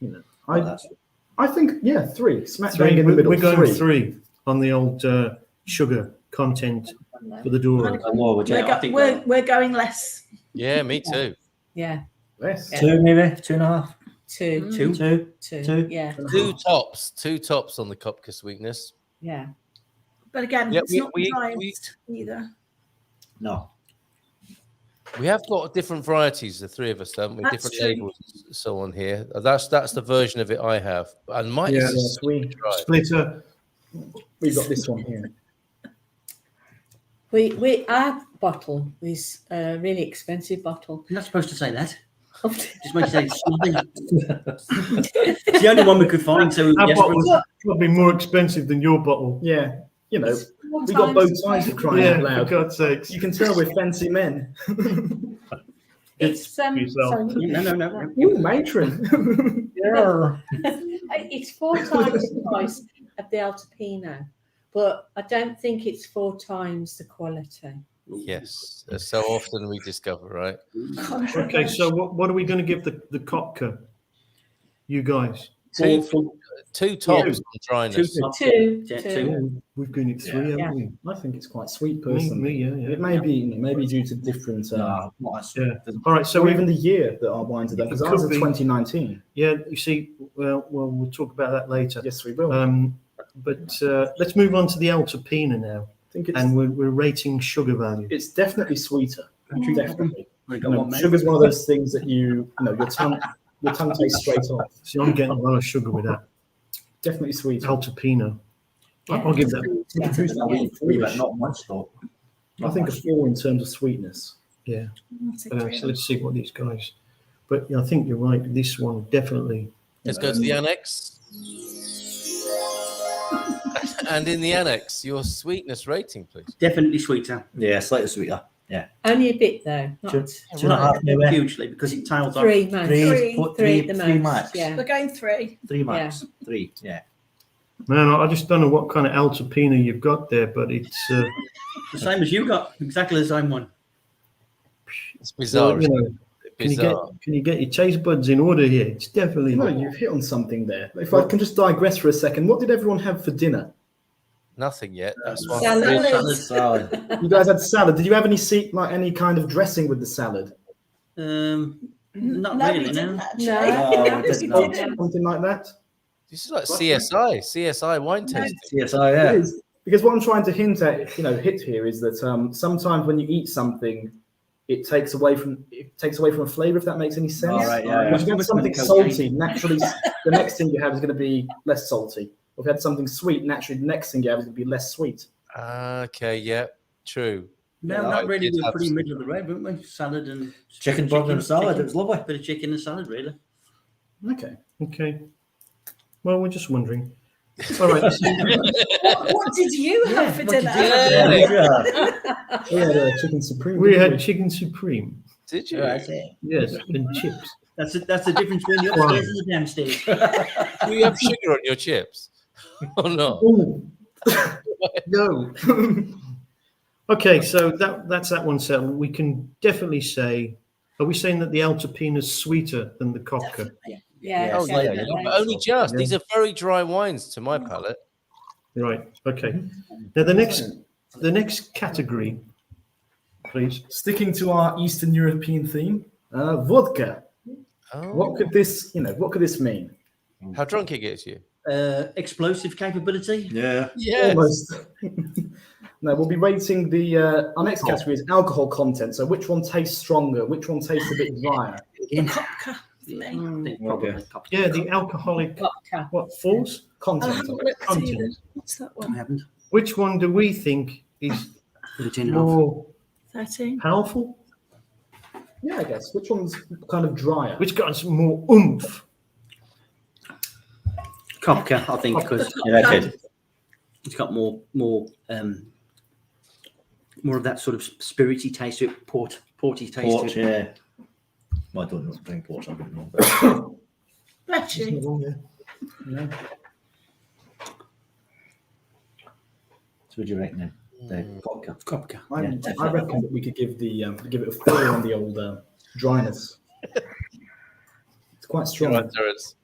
You know, I think 3. Smack bang 3. in the middle. We're going 3 on the old sugar content for the Douro. We're going less. Yeah, me too. Yeah. Less. 2 maybe, 2.5. 2. 2. Yeah. 2 tops on the Kopke sweetness. Yeah. But again, Yeah, it's not the driest either. No. We have got different varieties, the 3 of us, haven't we? That's Different true. labels, so on here. That's the version of it I have. And mine Yeah, is Splitter. We've got this one here. Our bottle is a really expensive bottle. You're not supposed to say that. Just make it sound it's the only one we could find. So Our yes, bottle's probably more expensive than your bottle. Yeah, you know, One we got time- both sides for crying out Yeah, for loud. God's sakes. You can tell we're fancy men. It's yourself. sorry. No. Ooh, matron. Yeah. It's 4 times the price of the Alto Pina, but I don't think it's 4 times the quality. Yes, as so often we discover, right? Okay, so what are we going to give the Kopke? You guys? 2 tops on dryness. 2. Yeah, 2. We've given it 3, Yeah. haven't we? I think it's quite sweet, personally. Me, yeah. It may be due to different. Yeah. All right, so or even the year that our wines are done, because It ours could is be. 2019. Yeah, you see, well, we'll talk about that later. Yes, we will. But let's move on to the Alto Pina now, I think it's and we're rating sugar value. it's definitely sweeter. Definitely. We You got know, one, mate. sugar's one of those things that your tongue tastes straight off. See, I'm getting a lot of sugar with that Definitely sweeter. Alto Pina. I'll give that. But not much though. I think a 4 in terms of sweetness. Yeah. So let's see what these guys. But yeah, I think you're right. This one definitely. Let's go to the annex. And in the annex, your sweetness rating, please. Definitely sweeter. Yeah, slightly sweeter. Yeah. Only a bit though. Not 2.5 maybe. Hugely, because it tails off. 3 most. Three. Three at the Three most. max. Yeah. We're going 3. 3 max. 3. Yeah. Man, I just don't know what kind of Alto Pina you've got there, but it's The same as you got. Exactly the same one. It's bizarre. well, you know, Bizarre. can you get your taste buds in order here? It's definitely No, you've hit on something there. If I can just digress for a second, what did everyone have for dinner? Nothing yet. That's why. Salad. You guys had salad. Did you have any kind of dressing with the salad? Not No, really. we didn't No. actually. No. it's not. Something like that? This is like CSI wine tasting. CSI, It yeah. is. Because what I'm trying to hint here is that sometimes when you eat something, it takes away from a flavor. If that makes any sense. All right, yeah. If you have something salty, naturally the next thing you have is going to be less salty. Or if you had something sweet, naturally the next thing you have is going to be less sweet. Okay, yeah, true. No, Yeah, not I really. did We're have pretty some. middle of the road, weren't we? Salad and Chicken burger and salad. It was lovely. Bit of chicken and salad, really. Okay. Okay. Well, we're just wondering. All right. What did you have for dinner? We had chicken supreme. We didn't had chicken supreme. Did you? Yes, and chips. That's the difference between the upstairs and the downstairs. Do you have sugar on your chips? Or not? Ooh. No. Okay, so that's that one settled. We can definitely say. Are we saying that the Alto Pina is sweeter than the Kopke? Yeah. Oh, yeah, definitely. but only just. Yeah. These are very dry wines to my palate. Right. Okay. Now the next category, please. Sticking to our Eastern European theme, vodka. Oh. What could this mean? How drunk it gets you? Explosive capability. Yeah. Almost. No, we'll be rating our next category is alcohol content. So which one tastes stronger? Which one tastes a bit drier? Kopke for me. Probably. Yeah, the alcoholic. Vodka. What force? Content. Content. What's that I one? haven't. Which one do we think is Put it in and off. more 13. powerful? Yeah, I guess. Which one's kind of drier? Which got more oomph? Kopke, I think, because it's got more of that sort of spirity taste to it, porty taste to it. Yeah. Well, I don't know. Drink port. I don't know. Bless you. Yeah. So what do you reckon then? The Kopke. I reckon that we could give it a 4 on the old dryness. It's quite strong. Right, Terence.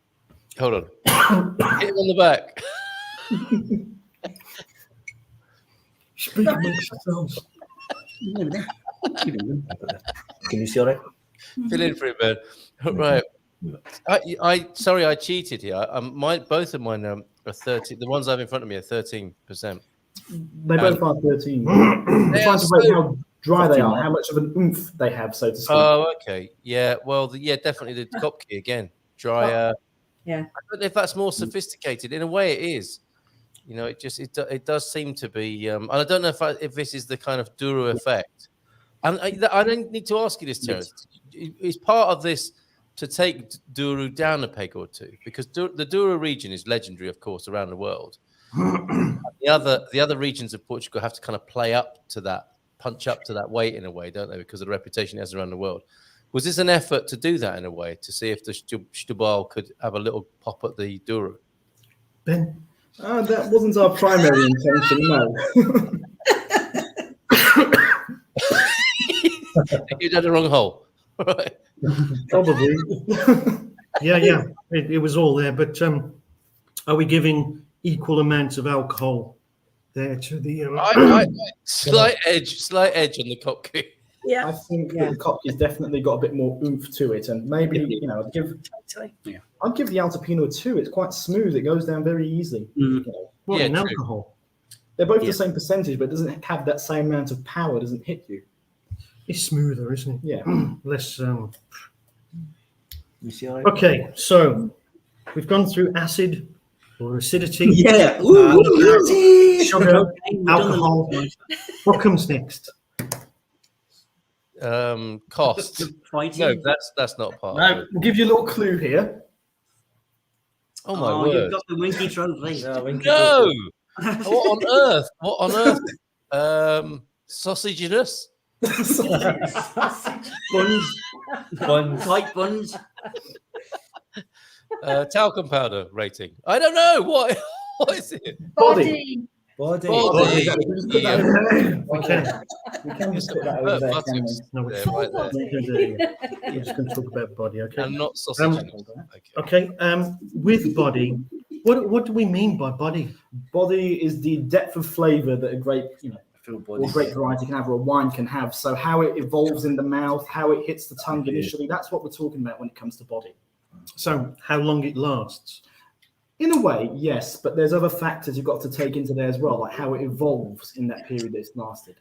Hold on. Hit him on the back. Speak amongst yourselves. Can you see all right? Fill in for it, man. Right. Sorry, I cheated here. Both of mine are 13. The ones I have in front of me are 13%. They both are 13. I'm trying to rate how dry they are, how much of an oomph they have, so to speak. Oh, okay. Yeah. Well, definitely the Kopke again. Drier. Yeah. I don't know if that's more sophisticated. In a way, it is. You know, it does seem to be. And I don't know if this is the kind of Douro effect. And I don't need to ask you this, Terence. Is part of this to take Douro down a peg or two? Because the Douro region is legendary, of course, around the world. The other regions of Portugal have to kind of play up to that, punch up to that weight in a way, don't they? Because of the reputation it has around the world. Was this an effort to do that in a way, to see if the Setúbal could have a little pop at the Douro? Ben? That wasn't our primary intention, no. You did the wrong hole. Right. Probably. Yeah. It was all there. But are we giving equal amounts of alcohol there to the slight edge on the Kopke? Yeah. I think that the Kopke's definitely got a bit more oomph to it, and maybe I'd give the Alto Pina a 2. It's quite smooth. It goes down very easily. What in alcohol? They're both the same percentage, but it doesn't have that same amount of power. It doesn't hit you. It's smoother, isn't it? Yeah. Less. You see all right? Okay, so we've gone through acid or acidity. Yeah. Sugar, alcohol. What comes next? Cost. No, that's not part. Now, we'll give you a little clue here. Oh my word! You've got the Winky trophy. No. What on earth? Sausaginess. Buns. Tight buns. Talcum powder rating. I don't know what is it. Body. We can. We can just put that over there. No, Right there. we're just going to talk about body, okay? And not sausage. Okay. With body, what do we mean by body? Body is the depth of flavour that a grape, or grape variety can have, or a wine can have. So how it evolves in the mouth, how it hits the tongue initially, that's what we're talking about when it comes to body. So how long it lasts? In a way, yes, but there's other factors you've got to take into there as well, like how it evolves in that period that it's lasted.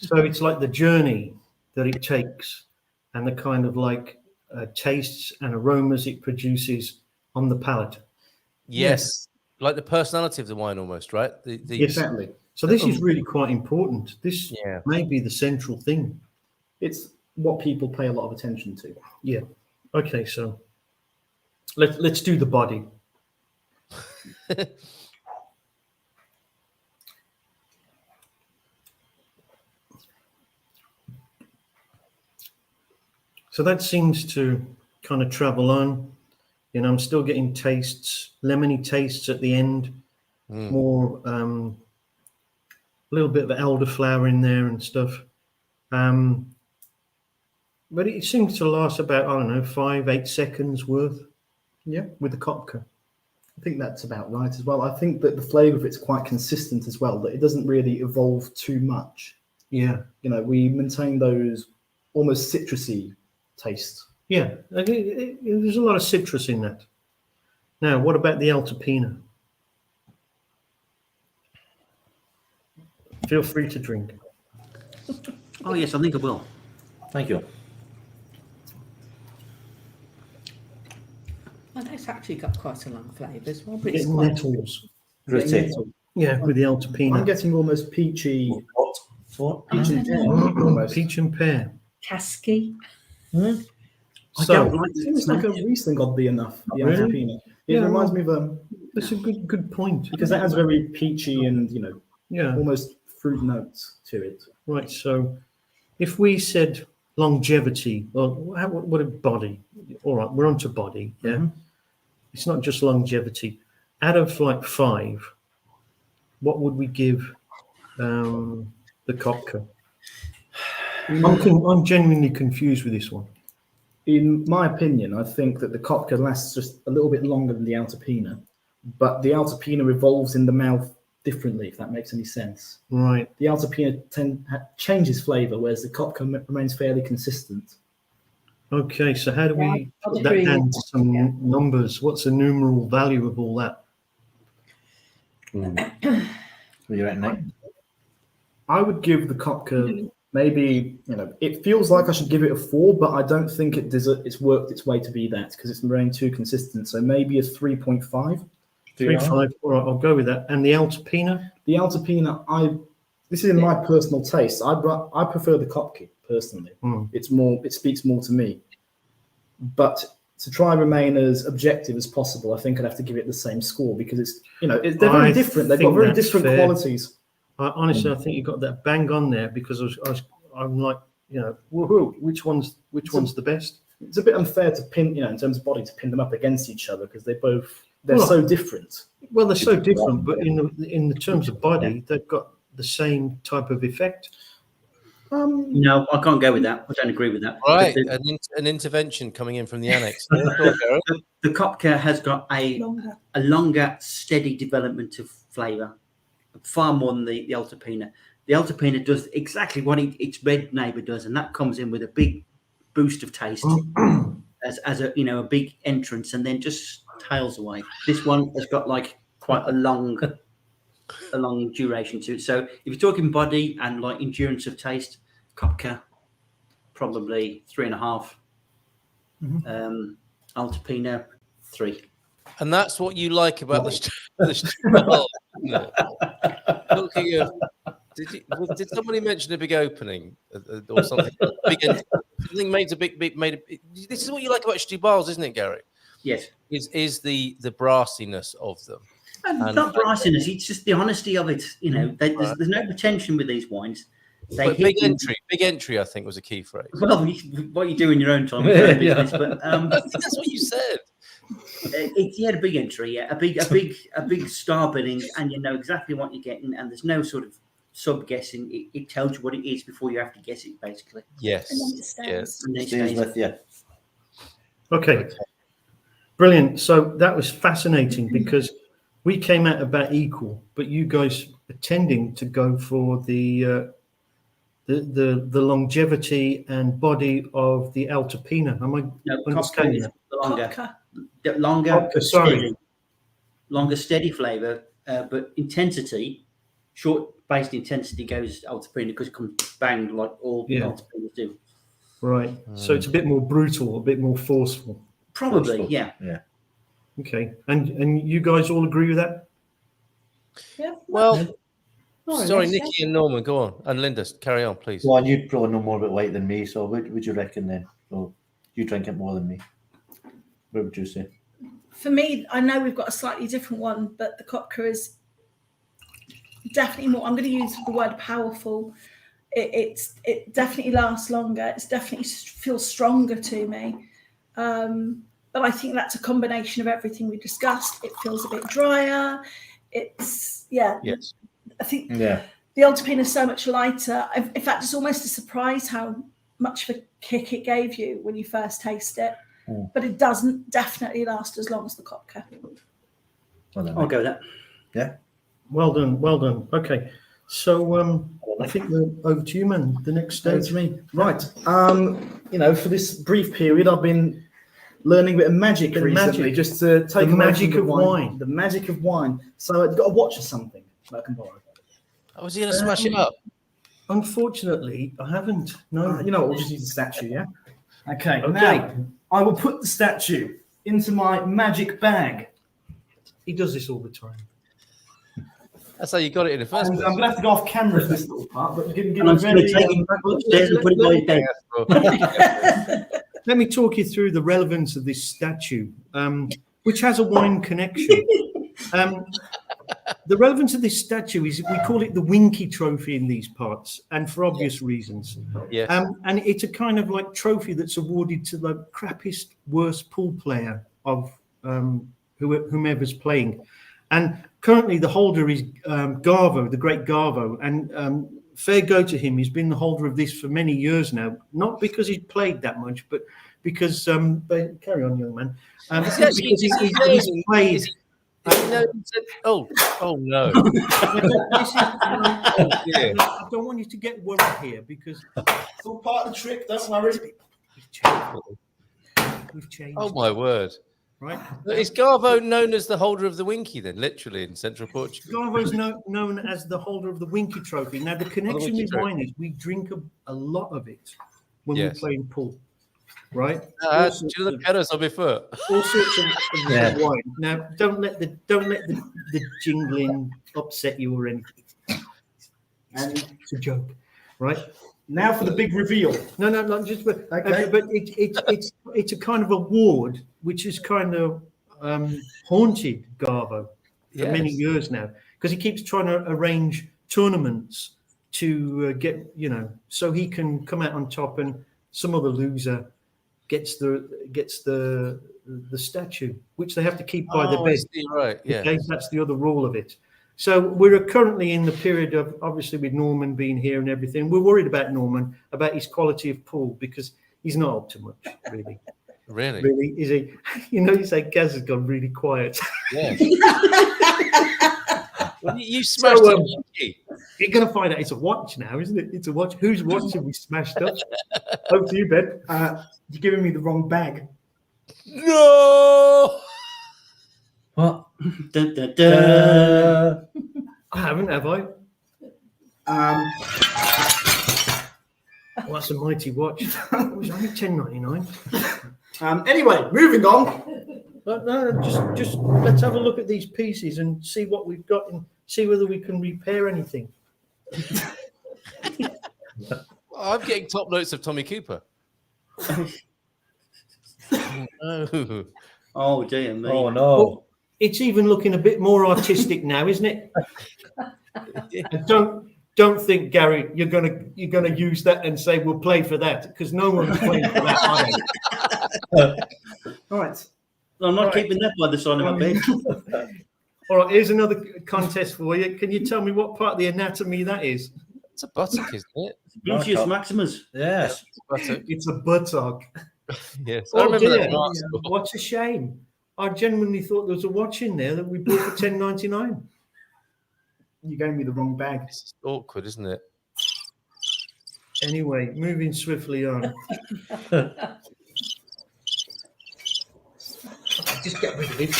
So it's like the journey that it takes and the kind of like tastes and aromas it produces on the palate. Yes. Like the personality of the wine almost, right? Exactly. So this is really quite important. This may be the central thing. It's what people pay a lot of attention to. Yeah. Okay, so let's do the body. So that seems to kind of travel on. I'm still getting tastes, lemony tastes at the end, more a little bit of elderflower in there and stuff. But it seems to last about, 5-8 seconds worth. Yeah, with the Kopke. I think that's about right as well. I think that the flavour of it's quite consistent as well, that it doesn't really evolve too much. Yeah. We maintain those almost citrusy tastes. Yeah, there's a lot of citrus in that. Now, what about the Alto Pina? Feel free to drink. Oh, yes, I think I will. Thank you. Well, that's actually got quite a long flavour as well. But it's Getting quite... nettles. Gritty. Yeah, with the Alto Pina. I'm getting almost peachy What? Peach and pear. almost. Peach and pear. Casky. I So don't like It seems like a Riesling, oddly enough. The Really? Alto Pina. It Yeah, reminds me of that's a good point. because that has very peachy and Yeah. almost fruit notes to it. Right. So if we said longevity, or what a body? All right, we're on to body. Yeah. Mhm. It's not just longevity. Out of like 5, what would we give the Kopke? I'm genuinely confused with this one. In my opinion, I think that the Kopke lasts just a little bit longer than the Alto Pina, but the Alto Pina evolves in the mouth differently, if that makes any sense. Right. The Alto Pina changes flavour, whereas the Kopke remains fairly consistent. Okay. So how do we I'd put that agree down with to that, some yeah. numbers? What's the numeral value of all that? What do you reckon, Nick? I would give the Kopke maybe, it feels like I should give it a 4, but I don't think it's worked its way to be that because it's remained too consistent. So maybe a 3.5. 3.5. All right, I'll go with that. And the Alto Pina? The Alto Pina, this is in my personal taste. I prefer the Kopke personally. It speaks more to me. But to try and remain as objective as possible, I think I'd have to give it the same score because they're very different. They've got very different qualities. Honestly, I think you got that bang on there because I'm like, woohoo, which one's the best? It's a bit unfair to pin, in terms of body, to pin them up against each other because they're so different. Well, they're so different, but in the terms of body, they've got the same type of effect. No, I can't go with that. I don't agree with that. Right, an intervention coming in from the annex. The Kopke has got a longer, steady development of flavour, far more than the Alto Pina. The Alto Pina does exactly what its red neighbour does, and that comes in with a big boost of taste as a big entrance, and then just tails away. This one has got like quite a long duration to it. So if you're talking body and like endurance of taste, Kopke probably 3.5. Alto Pina 3. And that's what you like about the Setúbal. Talking of, did somebody mention a big opening or something? Something made a big. This is what you like about Setúbals, isn't it, Gary? Yes. Is the brassiness of them? And not brassiness, it's just the honesty of it. There's no pretension with these wines. Big entry, I think, was a key phrase. Well, what you do in your own time, your own business, but that's what you said. He had a big entry, a big star billing, and you know exactly what you're getting, and there's no sort of sub guessing. It tells you what it is before you have to guess it, basically. Yes. And then it stays. And then it Stays with you. Okay, brilliant. So that was fascinating because we came out about equal, but you guys are tending to go for the longevity and body of the Alto Pina. Am I understanding that? Longer, sorry. Longer, steady flavour, but intensity, short-based intensity goes Alto Pina because it comes bang like all Alto Pinas do. Right. So it's a bit more brutal, a bit more forceful. Probably, yeah. Okay. And you guys all agree with that? Yeah. Well, sorry, Nikki and Norman, go on. And Linda, carry on, please. Well, you'd probably know more about white than me, so what would you reckon then? Well, you drink it more than me. What would you say? For me, I know we've got a slightly different one, but the Kopke is definitely more. I'm going to use the word powerful. It definitely lasts longer. It's definitely feels stronger to me. But I think that's a combination of everything we discussed. It feels a bit drier. Yes. I think the Alto Pina is so much lighter. In fact, it's almost a surprise how much of a kick it gave you when you first taste it. But it doesn't definitely last as long as the Kopke. I'll go with that. Yeah. Well done. Okay. So I think we're over to you, man. The next stage. To me. Right. For this brief period, I've been learning a bit of magic recently, just to take the magic of wine. The magic of wine. So I've got a watch or something that I can borrow. Oh, was he going to smash it up? Unfortunately, I haven't. No. You know what? We'll just use the statue, yeah? Okay. Now, I will put the statue into my magic bag. He does this all the time. That's how you got it in the first I'm place. going to have to go off camera for this little part, but give And I'm just going to take him back upstairs and put him on his bed. Let me talk you through the relevance of this statue, which has a wine connection. The relevance of this statue is we call it the Winky Trophy in these parts, and for obvious reasons. Yes. And it's a kind of like trophy that's awarded to the crappiest, worst pool player of whomever's playing. And currently the holder is Garvo, the great Garvo, and fair go to him. He's been the holder of this for many years now, not because he's played that much, but because carry on, young man. Because he's played. Oh no! I don't want you to get worried here because It's all part of the trick, don't worry. we've changed. Oh my word! Right? Is Garvo known as the holder of the Winky then, literally in central Portugal? Garvo's known as the holder of the Winky Trophy. Now the connection with wine is we drink a lot of it when we play in pool. Right? Do you look at us on my foot? All sorts of wine. Now, don't let the jingling upset you or anything. And it's a joke, right? Now for the big reveal. No, just but it's a kind of award which has kind of haunted Garvo for many years now because he keeps trying to arrange tournaments to get so he can come out on top and some other loser gets the statue, which they have to keep by the bed. Right, yeah. Okay, that's the other rule of it. So we're currently in the period of, obviously with Norman being here and everything, we're worried about Norman, about his quality of pool, because he's not up to much, really. Really? Really? Is he? You say Gaz has gone really quiet. Yeah. Well, you smashed it. You're going to find out it's a watch now, isn't it? It's a watch. Whose watch have we smashed up? Over to you, Ben. You're giving me the wrong bag. No! What? Dun, dun, dun. I haven't, have I? Well, that's a mighty watch. It was only $10.99. Anyway, moving on. But no, just let's have a look at these pieces and see what we've got and see whether we can repair anything. I'm getting top notes of Tommy Cooper. No. Oh dear me. Oh no. Well, it's even looking a bit more artistic now, isn't it? And don't think, Gary, you're gonna use that and say we'll play for that, because no one's playing for that. All right. I'm not keeping that by the side of my bed. All right, here's another contest for you. Can you tell me what part of the anatomy that is? It's a buttock, isn't it? Gluteus maximus. Yes. It's a buttock. Yes. I Oh remember dear! that in art school. What a shame. I genuinely thought there was a watch in there that we bought for $10.99. You gave me the wrong bag. This is awkward, isn't it? Anyway, moving swiftly on. Just get rid of it.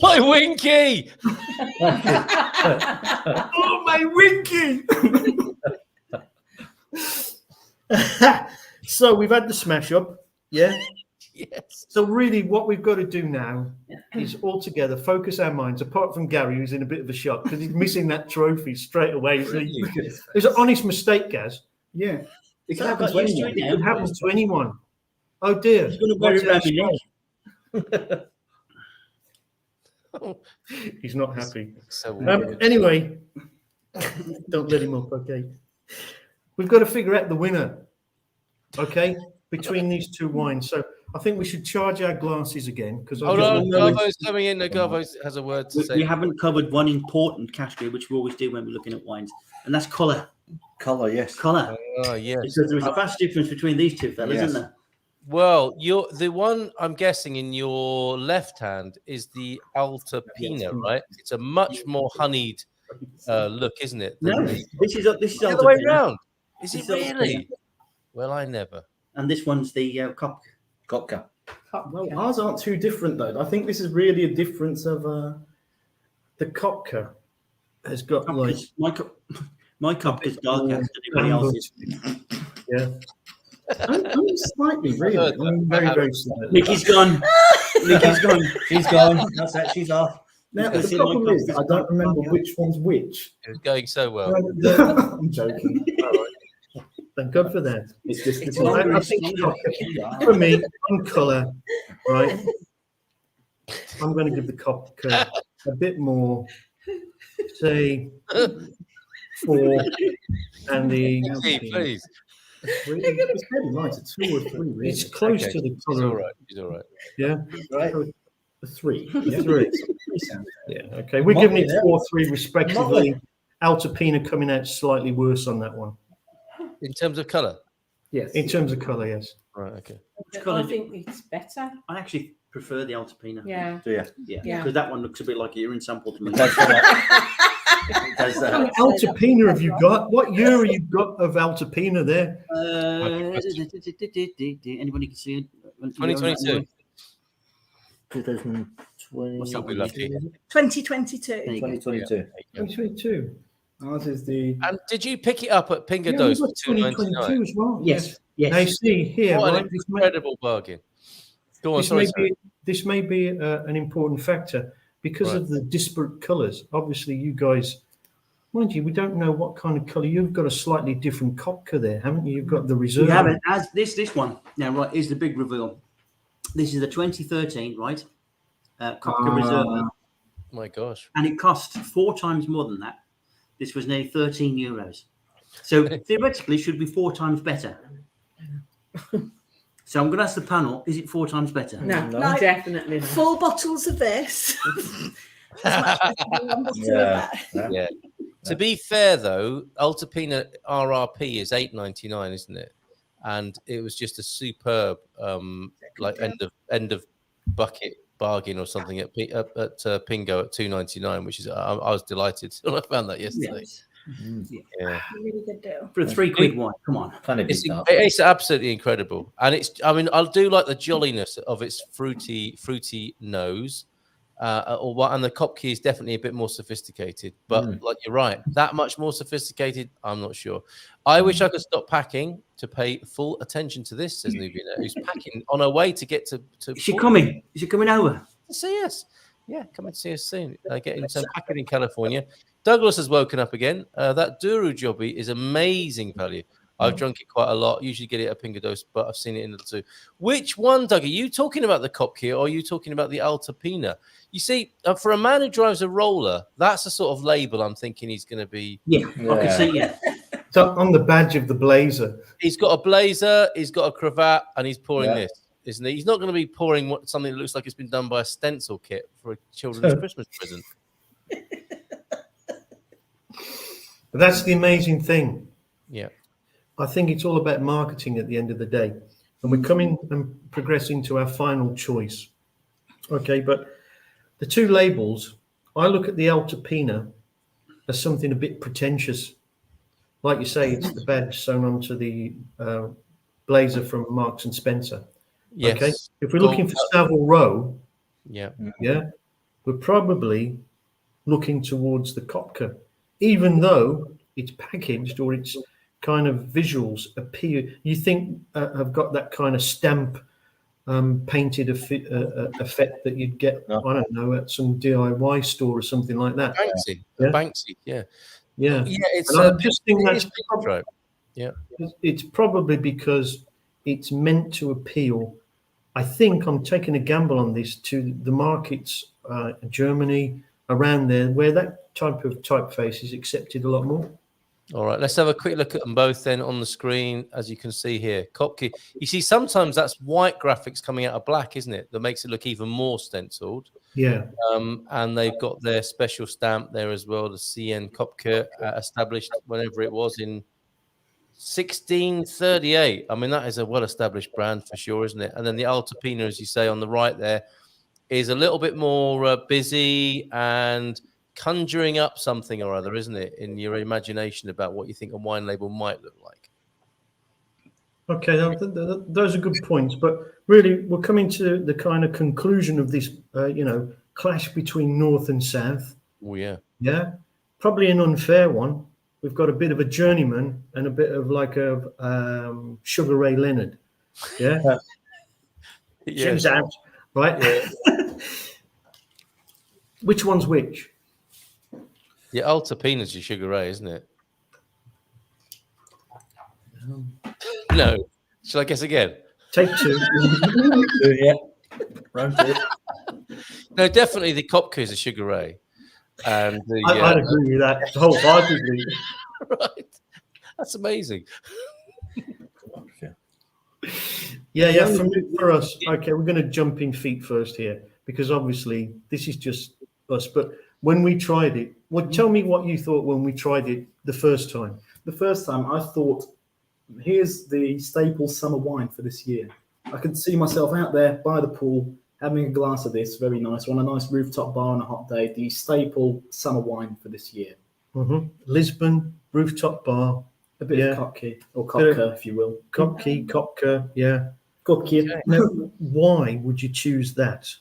My Winky! Oh, my Winky! So we've had the smash up, yeah? Yes. So really what we've got to do now is all together focus our minds, apart from Gary, who's in a bit of a shock because he's missing that trophy straight away. So it was an honest mistake, Gaz. Yeah. It So can I've happen got to used to anyone. it It could now. happen to anyone. Oh dear. He's going to wear it around my neck. He's not happy. So weird. Anyway, don't let him up, okay? We've got to figure out the winner, okay, between these two wines. So I think we should charge our glasses again because Hold on, Garvo's coming in. Garvo has a word to say. We haven't covered one important category, which we always do when we're looking at wines, and that's colour. Colour, yes. Colour. Oh, yes. Because there is a vast difference between these two fellas, Yes. isn't there? Well, the one I'm guessing in your left hand is the Alto Pina, right? It's a much more honeyed look, isn't it? No, this is The other Alto way Pina. around. Is This it is Alto really? Pina. Well, I never. And this one's the Kopke. Kopke. Well, ours aren't too different though. I think this is really a difference of The Kopke has got like My Kopke is darker than anybody else's. yeah. only slightly, really. I mean, very, very slightly. Nikki's gone. Nikki's gone. She's gone. That's it. She's off. Now, He's the got problem to is, see I don't remember which one's which. It was going so well. I'm joking. Thank God for that. It's just It's little- longer I and think stronger. for me, on colour, right, I'm going to give the Kopke a bit more, say, 4, and the Please. It's very light, a 2 or 3, really. it's close Okay, to the He's colour. all right. He's all right. Yeah, Right. A 3. a 3. Yeah, okay. We're giving it 4, 3 respectively. Alto Pina coming out slightly worse on that one. In terms of colour. Yes. In terms of colour, yes. Right. Okay. I think it's better. I actually prefer the Alto Pina. Yeah. So, yeah. Yeah, Yeah. because that one looks a bit like a urine sample to me. That's that. That's What that. kind of Alto Pina have you got? What year have you got of Alto Pina there? Anybody can see it? 2022. 2020. What's up You'll be lucky. 2022. There you go. 2022. 2022. Ours is the. And did you pick it up at Yeah, Pingados we've for got 2022 $2.99? as well. Yes, Now, yes. see here, What right? an incredible bargain. Go on. Sorry. This may be an important factor because Right. of the disparate colours. Obviously, you guys, mind you, we don't know what kind of colour. You've got a slightly different Kopke there, haven't you? You've got the reserve. We have it as this one. Now, right, is the big reveal. This is the 2013, right? Kopke Reserve, My gosh. and it costs 4 times more than that. This was nearly €13. So theoretically, it should be 4 times better. So I'm going to ask the panel: is it 4 times better? No, No. definitely not. 4 bottles of this. As much as one bottle of Yeah. that. Yeah. To be fair, though, Alto Pina RRP is $8.99, isn't it? And it was just a superb, like end of bucket bargain or something at Pingo at $2.99, which is I was delighted when I found that yesterday. Yes. Yeah. Really good deal. For a £3 wine, come on. Kind of It's, beat that. it's absolutely incredible, and I mean, I do like the jolliness of its fruity nose, and the Kopke is definitely a bit more sophisticated. But like you're right, that much more sophisticated, I'm not sure. I wish I could stop packing to pay full attention to this, says Nubina, who's packing on her way to get to. Is she coming? Is she coming over? See us. Yeah, come and see us soon. Getting some packing in California. Douglas has woken up again. That Douro jobby is amazing value. I've drunk it quite a lot. Usually get it at Pingados, but I've seen it in the 2. Which one, Doug? Are you talking about the Kopke or are you talking about the Alto Pina? You see, for a man who drives a roller, that's the sort of label I'm thinking he's going to be. Yeah, I can see. Yeah, So on the badge of the blazer. He's got a blazer, he's got a cravat, and he's pouring Yeah. this, isn't he? He's not going to be pouring something that looks like it's been done by a stencil kit for a children's Christmas present. That's the amazing thing. Yeah. I think it's all about marketing at the end of the day. And we're coming and progressing to our final choice. Okay, but the 2 labels, I look at the Alto Pina as something a bit pretentious. Like you say, it's the badge sewn onto the blazer from Marks and Spencer. Yes. Okay, if we're looking for Savile Row, Yeah. we're probably looking towards the Kopke, even though it's packaged or its kind of visuals appear. You think have got that kind of stamp painted effect that you'd get, I don't know, at some DIY store or something like that. Banksy. Yeah. Banksy, yeah. Yeah, Yeah, it's and I just think that's right. Yeah. it's probably because it's meant to appeal. I think I'm taking a gamble on this to the markets, Germany, around there, where that type of typeface is accepted a lot more. All right, let's have a quick look at them both then on the screen. As you can see here, Kopke. You see, sometimes that's white graphics coming out of black, isn't it? That makes it look even more stenciled. Yeah. And they've got their special stamp there as well, the CN Kopke, established whenever it was in 1638. I mean, that is a well-established brand for sure, isn't it? And then the Alto Pina, as you say, on the right there, is a little bit more busy and conjuring up something or other, isn't it, in your imagination about what you think a wine label might look like. Okay, those are good points, but really we're coming to the kind of conclusion of this, clash between North and South. Oh, yeah. Yeah, probably an unfair one. We've got a bit of a journeyman and a bit of like a Sugar Ray Leonard. Yeah, Yeah. Shoes out, right? Yeah. Which one's which? Yeah, Alto Pina's your Sugar Ray, isn't it? No. Shall I guess again? Take two. Yeah. Round two. No, definitely the Kopke is a Sugar Ray. And I'd agree with that wholeheartedly. Right. That's amazing. Yeah. For us, okay, we're going to jump in feet first here because obviously this is just us. But when we tried it, tell me what you thought when we tried it the first time. The first time I thought, here's the staple summer wine for this year. I could see myself out there by the pool having a glass of this, very nice, on a nice rooftop bar on a hot day, the staple summer wine for this year. Mm-hmm. Lisbon, rooftop bar. A bit of Kopke, or Kopke, if you will. Kopke, yeah. Kopke. Okay. Now, why would you choose that,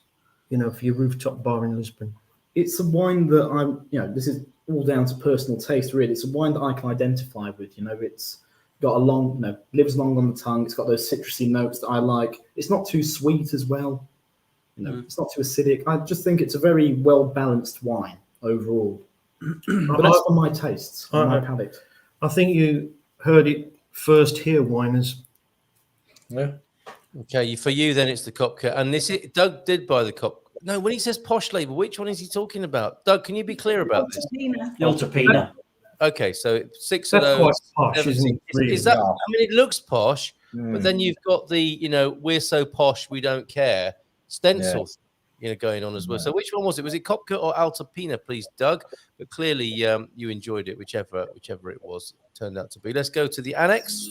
for your rooftop bar in Lisbon? It's a wine that this is all down to personal taste, really. It's a wine that I can identify with. It's got a long, lives long on the tongue. It's got those citrusy notes that I like. It's not too sweet as well. It's not too acidic. I just think it's a very well-balanced wine overall. But that's for my tastes, for my palate. I think you heard it first here, winers. Yeah. Okay, for you then it's the Kopke. And Doug did buy the Kopke. No, when he says posh label, which one is he talking about? Doug, can you be clear about this? The Alto Pina. Okay, so 6 That's of those. quite posh, isn't it? Really? Is that? I mean, it looks posh, but then you've got the, we're so posh we don't care stencil, going on as well. So which one was it? Was it Kopke or Alto Pina, please, Doug? But clearly you enjoyed it, whichever it was turned out to be. Let's go to the annex.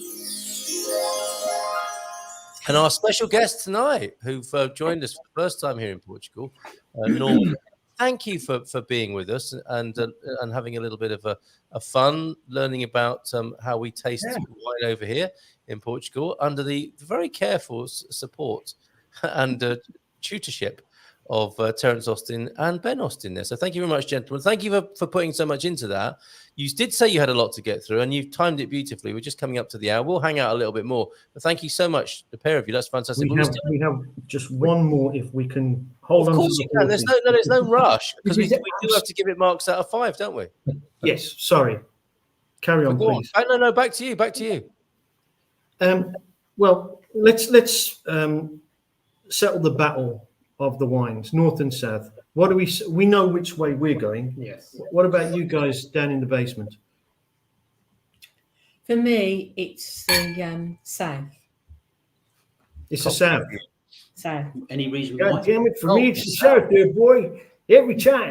And our special guest tonight, who've joined us for the first time here in Portugal, Norman. Thank you for being with us and having a little bit of a fun learning about how we taste wine over here in Portugal under the very careful support and tutorship of Terence Austin and Ben Austin there. So thank you very much, gentlemen. Thank you for putting so much into that. You did say you had a lot to get through and you've timed it beautifully. We're just coming up to the hour. We'll hang out a little bit more. But thank you so much, the pair of you. That's fantastic. We have just one more if we can hold on. Of course you can. There's no rush because we do have to give it marks out of 5, don't we? Yes, sorry. Carry on, please. No, back to you. Well, let's settle the battle of the wines, north and south. What do we know which way we're going? Yes. What about you guys down in the basement? For me, it's the south. It's the south. South. Any reason God why? damn it! For me, it's the south, there, boy. Every time.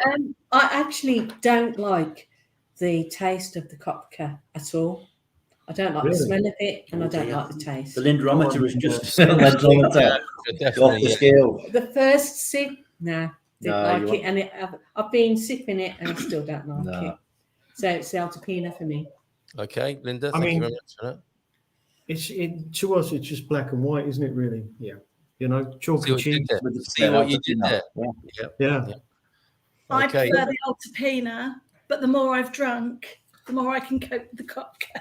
I actually don't like the taste of the Kopke at all. I don't like the smell of it, and I don't like the taste. The Linderometer is just Off the scale. The first sip, didn't like it, and I've been sipping it, and I still don't like it. So it's the Alto Pina for me. Okay, Linda, thank you very much for that. To us, it's just black and white, isn't it? Really? Yeah. Chalk and cheese. See what you did there. Yeah. I prefer the Alto Pina, but the more I've drunk, the more I can cope with the Kopke.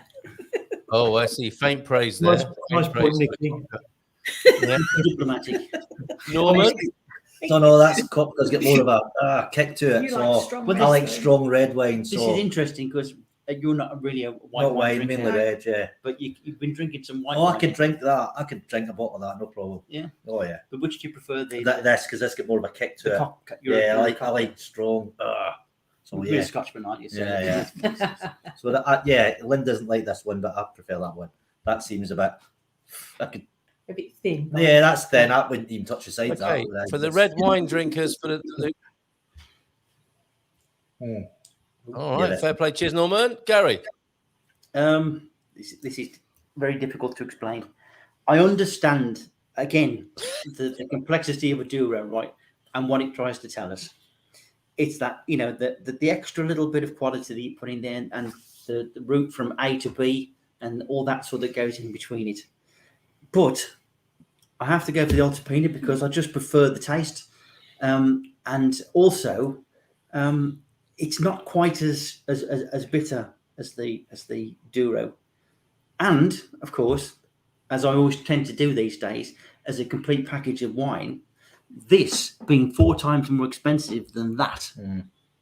Oh, I see. Faint praise there. Nice point, Nicky. diplomatic. Norman? No, that's Kopke does get more of a kick to it. I like strong red wine. This is interesting because you're not really a wine drinker, mainly red, but you've been drinking some white. Oh, I can drink that. I can drink a bottle of that, no problem. Yeah. Oh yeah. But which do you prefer? This because this get more of a kick to it. I like strong. So you're a Scotchman, aren't you? So. Yeah. So Lynn doesn't like this one, but I prefer that one. That seems a bit. A bit thin. Yeah, that's thin. I wouldn't even touch the sides. Okay. For the red wine drinkers, all right, fair play. Cheers, Norman. Gary. This is very difficult to explain. I understand again the complexity of a Douro, right, and what it tries to tell us. It's that the extra little bit of quality that you put in there, and the route from A to B, and all that sort that goes in between it. But I have to go for the Alto Pina because I just prefer the taste, and also it's not quite as bitter as the Douro, and of course, as I always tend to do these days, as a complete package of wine, This being 4 times more expensive than that,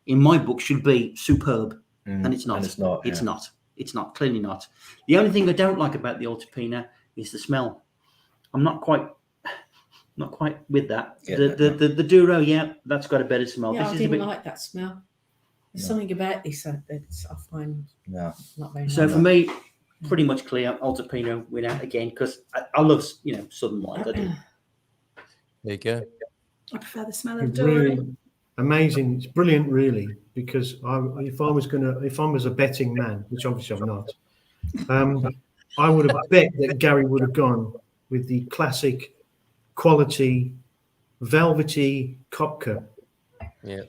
in my book, should be superb, and it's not. And it's not. It's not. It's not. Clearly not. The only thing I don't like about the Alto Pina is the smell. I'm not quite with that. The Douro, yeah, that's got a better smell. Yeah, This I is didn't like that smell. There's something about this that I find not very nice. So for me, pretty much clear. Alto Pina without again, because I love southern wines. I do. There you go. I prefer the smell of It's Douro. really amazing. It's brilliant, really, because if I was a betting man, which obviously I'm not, I would have bet that Gary would have gone with the classic quality velvety Kopke. Yeah.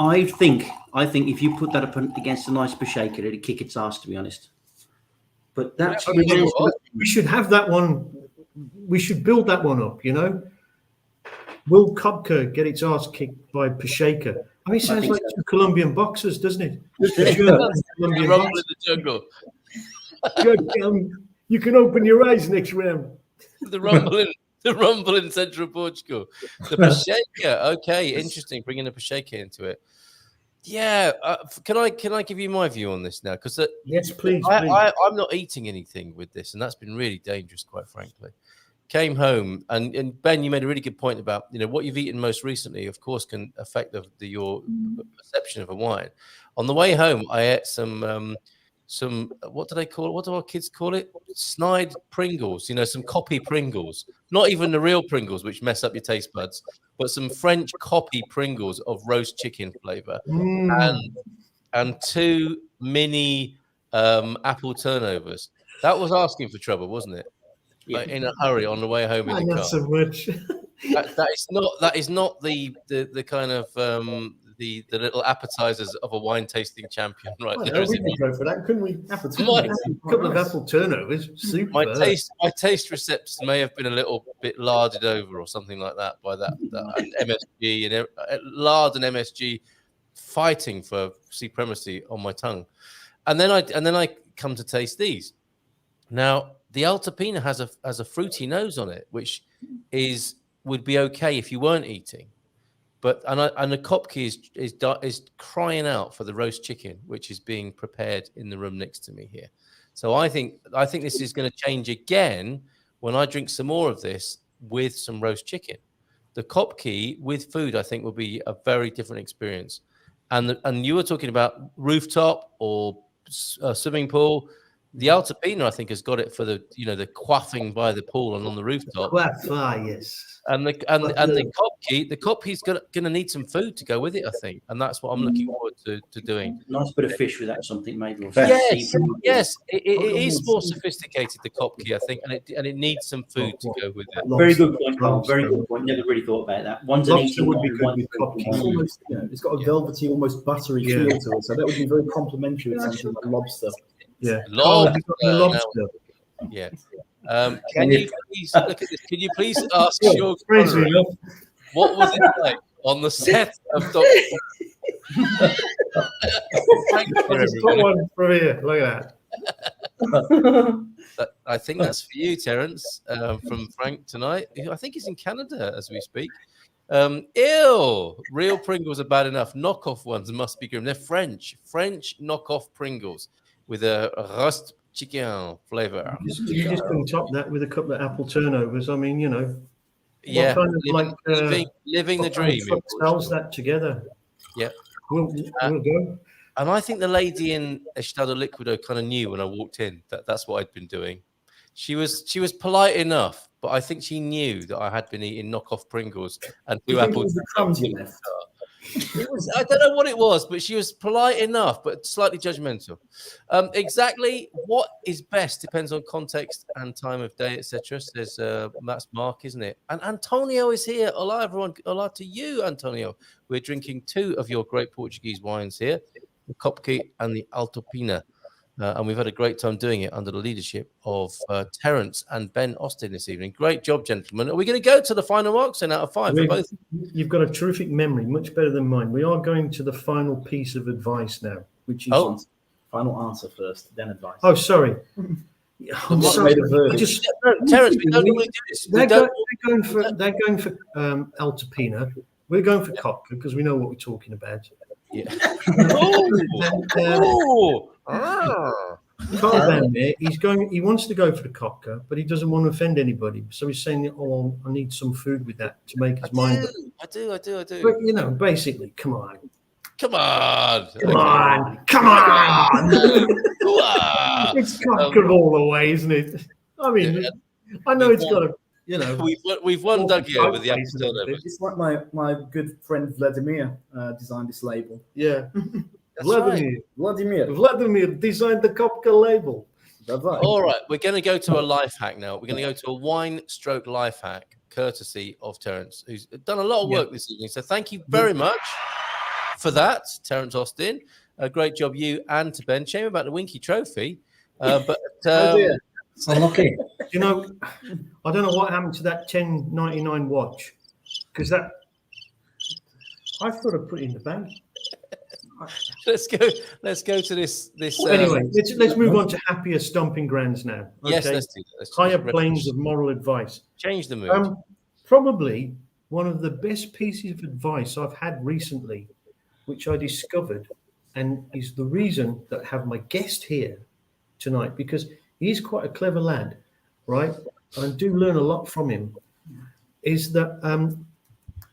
I think if you put that up against a nice Pasheka, it'd kick its ass, to be honest. But that's we should have that one. We should build that one up. Will Kopke get its ass kicked by Pasheka? I mean, it sounds like two Colombian boxers, doesn't it? The rumble in the jungle. You can open your eyes next round. The rumble in central Portugal. The Pasheka. Okay, interesting. Bringing the Pasheka into it. Yeah. Can I give you my view on this now? Because yes, please. I'm not eating anything with this, and that's been really dangerous, quite frankly. Came home, and Ben, you made a really good point about what you've eaten most recently. Of course, can affect your perception of a wine. On the way home, I ate some what do they call it? What do our kids call it? Snide Pringles. Some copy Pringles. Not even the real Pringles, which mess up your taste buds, but some French copy Pringles of roast chicken flavor, and 2 mini apple turnovers. That was asking for trouble, wasn't it? Yeah. Like in a hurry on the way home in the car. Not so much. that is not the kind of the little appetizers of a wine tasting champion, right? We could go for that, couldn't we? A couple of apple turnovers. Super. My taste receptors may have been a little bit larded over or something like that by that MSG and lard and MSG fighting for supremacy on my tongue, and then I come to taste these. Now the Alto Pina has a fruity nose on it, which would be okay if you weren't eating. But and the Kopke is crying out for the roast chicken, which is being prepared in the room next to me here. So I think this is going to change again when I drink some more of this with some roast chicken. The Kopke with food, I think, will be a very different experience. And you were talking about rooftop or swimming pool. The Alto Pina, I think, has got it for the quaffing by the pool and on the rooftop. Yes. And the Kopke's going to need some food to go with it, I think, and that's what I'm looking forward to doing. Nice bit of fish with that, something made. Yes, it is more sophisticated, the Kopke, I think, and it needs some food to go with it. Very good point, Carl. Very good point. Never really thought about that. One's an eating would one, be good with Kopke. It's got a velvety, almost buttery feel to it, so that would be very complimentary with something like lobster. Yeah. Lobster. Yeah. Can you please look at this? Can you please ask your crew, what was it like on the set of Doctor? Got one from here. Look at that. I think that's for you, Terence, from Frank tonight. I think he's in Canada as we speak. Real Pringles are bad enough. Knockoff ones must be grim. They're French knockoff Pringles with a roast chicken flavor. You just can top that with a couple of apple turnovers. I mean, yeah, living the dream. Sells that together. Yeah, we'll go. And I think the lady in Estado Liquido kind of knew when I walked in that's what I'd been doing. She was polite enough, but I think she knew that I had been eating knockoff Pringles and 2 apples. The crumbs you left. I don't know what it was, but she was polite enough, but slightly judgmental. Exactly what is best depends on context and time of day, etc. Says that's Mark, isn't it? And Antonio is here. Hola, everyone. Hola to you, Antonio. We're drinking 2 of your great Portuguese wines here, the Kopke and the Alto Pina. And we've had a great time doing it under the leadership of Terence and Ben Austin this evening. Great job, gentlemen. Are we going to go to the final marks then out of 5 for both? You've got a terrific memory, much better than mine. We are going to the final piece of advice now, which is final answer first, then advice. Oh, sorry. I'm What sorry. made a verdict. Terence, we don't normally do this. They're going for Alto Pina. We're going for Kopke because we know what we're talking about. Yeah. Carl down there, he wants to go for the Kopke, but he doesn't want to offend anybody. So he's saying, "Oh, I need some food with that to make his mind up." I do. But basically, come on. Come on. It's Kopke all the way, isn't it? I mean, I know it's got to, We've won Dougie over the apple turnover. It's like my good friend Vladimir designed this label. Yeah. That's Vladimir designed the Kopke label. All right, we're going to go to a life hack now. We're going to go to a wine stroke life hack, courtesy of Terence, who's done a lot of work this evening. So thank you very much for that, Terence Austin. A great job, you and to Ben. Shame about the Winky Trophy, but unlucky. I don't know what happened to that $10.99 watch, because I thought I put it in the bank. Let's go to this. Anyway, let's move on to happier stomping grounds now. Okay? Yes, let's do that. Higher planes of moral advice. Change the mood. Probably one of the best pieces of advice I've had recently, which I discovered, and is the reason that I have my guest here tonight, because he's quite a clever lad, right? I do learn a lot from him. Is that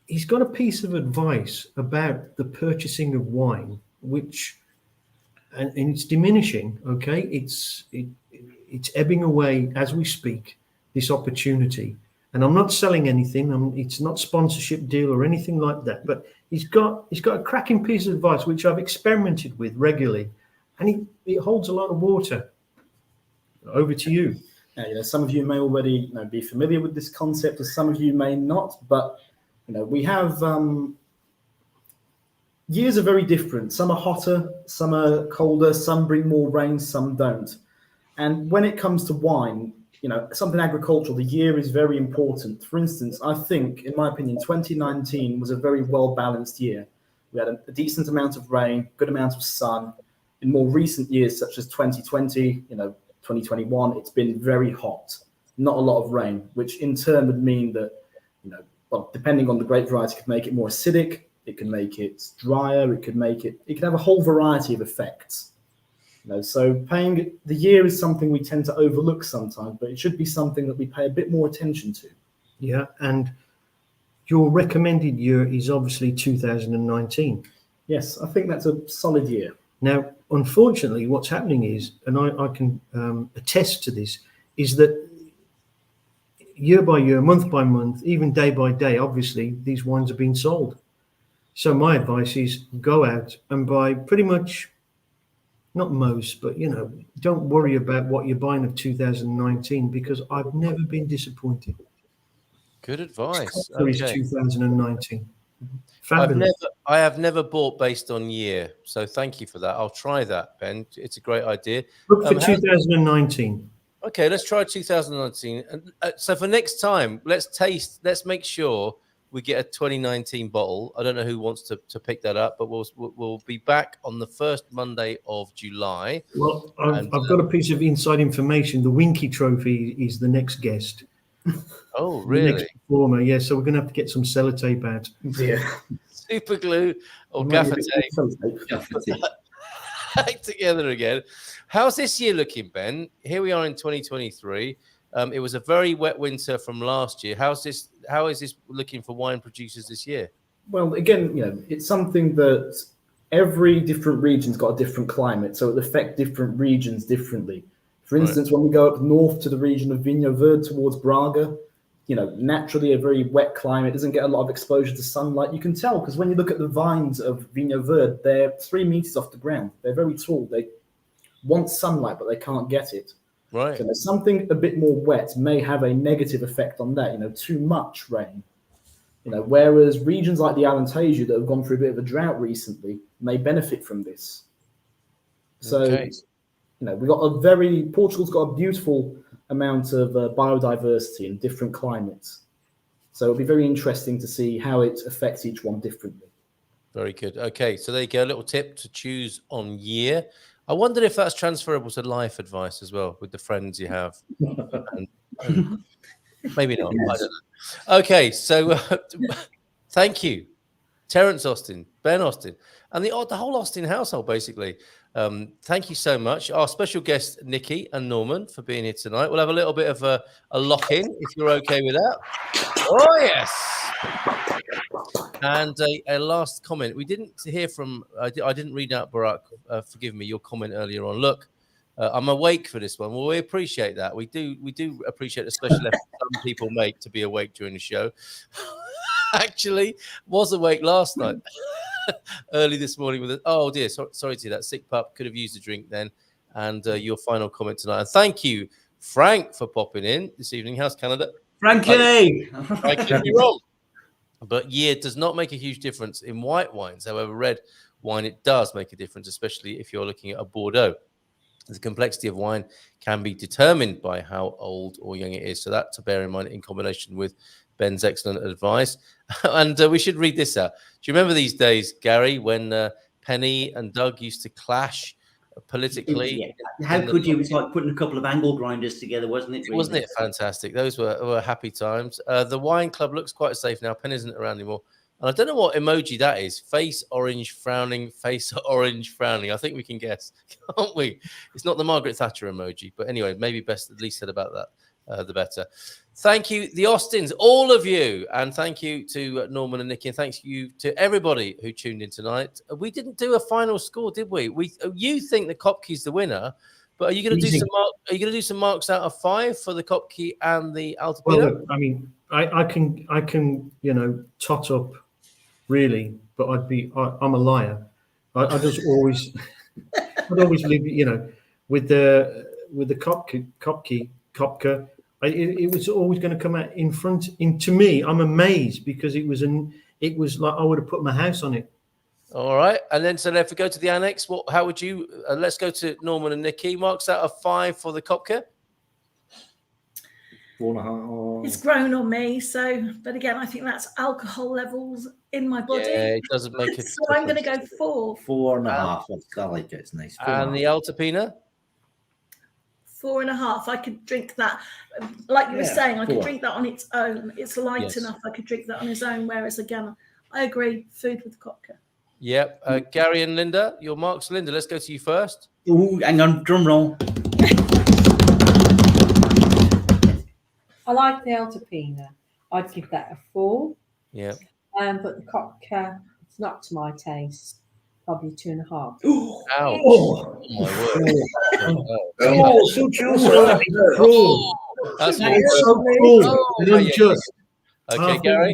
he's got a piece of advice about the purchasing of wine, which, and it's diminishing. Okay, it's ebbing away as we speak. This opportunity, and I'm not selling anything. It's not sponsorship deal or anything like that. But he's got a cracking piece of advice which I've experimented with regularly, and it holds a lot of water. Over to you. Some of you may already be familiar with this concept, or some of you may not. But we have years are very different. Some are hotter, some are colder, some bring more rain, some don't. And when it comes to wine, something agricultural, the year is very important. For instance, I think, in my opinion, 2019 was a very well-balanced year. We had a decent amount of rain, good amount of sun. In more recent years, such as 2020, 2021, it's been very hot, not a lot of rain, which in turn would mean that, depending on the grape variety, it could make it more acidic, it can make it drier, it can have a whole variety of effects. So the year is something we tend to overlook sometimes, but it should be something that we pay a bit more attention to. Yeah, and your recommended year is obviously 2019. Yes, I think that's a solid year. Now, unfortunately, what's happening is, and I can attest to this, is that year by year, month by month, even day by day, obviously, these wines are being sold. So my advice is go out and buy pretty much, not most, but, don't worry about what you're buying of 2019, because I've never been disappointed. Good advice. Okay. 2019. I have never bought based on year, so thank you for that. I'll try that, Ben. It's a great idea. Look for 2019. Okay, let's try 2019. And so for next time, let's make sure we get a 2019 bottle. I don't know who wants to pick that up, but we'll be back on the first Monday of July. Well, I've got a piece of inside information. The Winky Trophy is the next guest. Oh, really? The next performer, yeah. So we're going to have to get some sellotape out. Yeah. Super glue or gaffer tape. Back together again. How's this year looking, Ben? Here we are in 2023. It was a very wet winter from last year. How is this looking for wine producers this year? Well, again, it's something that every different region's got a different climate, so it will affect different regions differently. For instance, when we go up north to the region of Vinho-Verde towards Braga, naturally a very wet climate, doesn't get a lot of exposure to sunlight. You can tell because when you look at the vines of Vinho-Verde, they're 3 meters off the ground. They're very tall. They want sunlight, but they can't get it. Right. So something a bit more wet may have a negative effect on that, too much rain. Whereas regions like the Alentejo that have gone through a bit of a drought recently may benefit from this. So, Portugal's got a beautiful amount of biodiversity in different climates. So it'll be very interesting to see how it affects each one differently. Very good. Okay, so there you go. A little tip to choose on year. I wonder if that's transferable to life advice as well with the friends you have. and maybe not. I don't know. Okay, so thank you, Terence Austin, Ben Austin, and the whole Austin household, basically. Thank you so much. Our special guests, Nikki and Norman, for being here tonight. We'll have a little bit of a lock-in, if you're okay with that. Oh, yes. And a last comment. We didn't hear from, I didn't read out, Barack, forgive me, your comment earlier on. Look, I'm awake for this one. Well, we appreciate that. We do appreciate the special effort some people make to be awake during the show. Actually, was awake last night, early this morning with oh dear, sorry to that sick pup. Could have used a drink then. And your final comment tonight. And thank you, Frank, for popping in this evening. How's Canada? Frankie! I could be wrong. But year does not make a huge difference in white wines. However, red wine, it does make a difference, especially if you're looking at a Bordeaux. The complexity of wine can be determined by how old or young it is. So that to bear in mind in combination with Ben's excellent advice. And we should read this out. Do you remember these days, Gary, when Penny and Doug used to clash politically? Yeah. How could you? It's like putting a couple of angle grinders together, wasn't it? Really? Wasn't it fantastic? Those were happy times. The wine club looks quite safe now. Penny isn't around anymore. And I don't know what emoji that is. Face orange frowning, face orange frowning. I think we can guess, can't we? It's not the Margaret Thatcher emoji. But anyway, maybe best at least said about that, the better. Thank you, the Austins, all of you. And thank you to Norman and Nikki. And thanks you to everybody who tuned in tonight. We didn't do a final score, did we? You think the Kopke's the winner, but are you going to do some are you going to do some marks out of 5 for the Kopke and the Alto? Well, look, I mean, I can tot up really, but I'm a liar. I just always I'd always leave with the Kopke. It was always going to come out in front. To me, I'm amazed because it was like I would have put my house on it. All right, and then so if we go to the annex, how would you? Let's go to Norman and Nikki. Marks out of 5 for the Kopke. 4.5. It's grown on me, but again, I think that's alcohol levels in my body. Yeah, it doesn't make it. So I'm going to go 4. 4.5. I like it. It's nice. And the Alto Pina? 4.5. I could drink that. Like you were saying, I could 4. drink that on its own. It's light enough. I could drink that on its own. Whereas again, I agree, food with Kopke. Yep. Gary and Linda, your marks. Linda, let's go to you first. Ooh, hang on, drum roll. I like the Alto Pina. I'd give that a 4. Yeah. But the Kopke, it's not to my taste. Probably 2.5. Ouch. Oh My word. So cruel. That's so cruel. And unjust. Okay, Gary.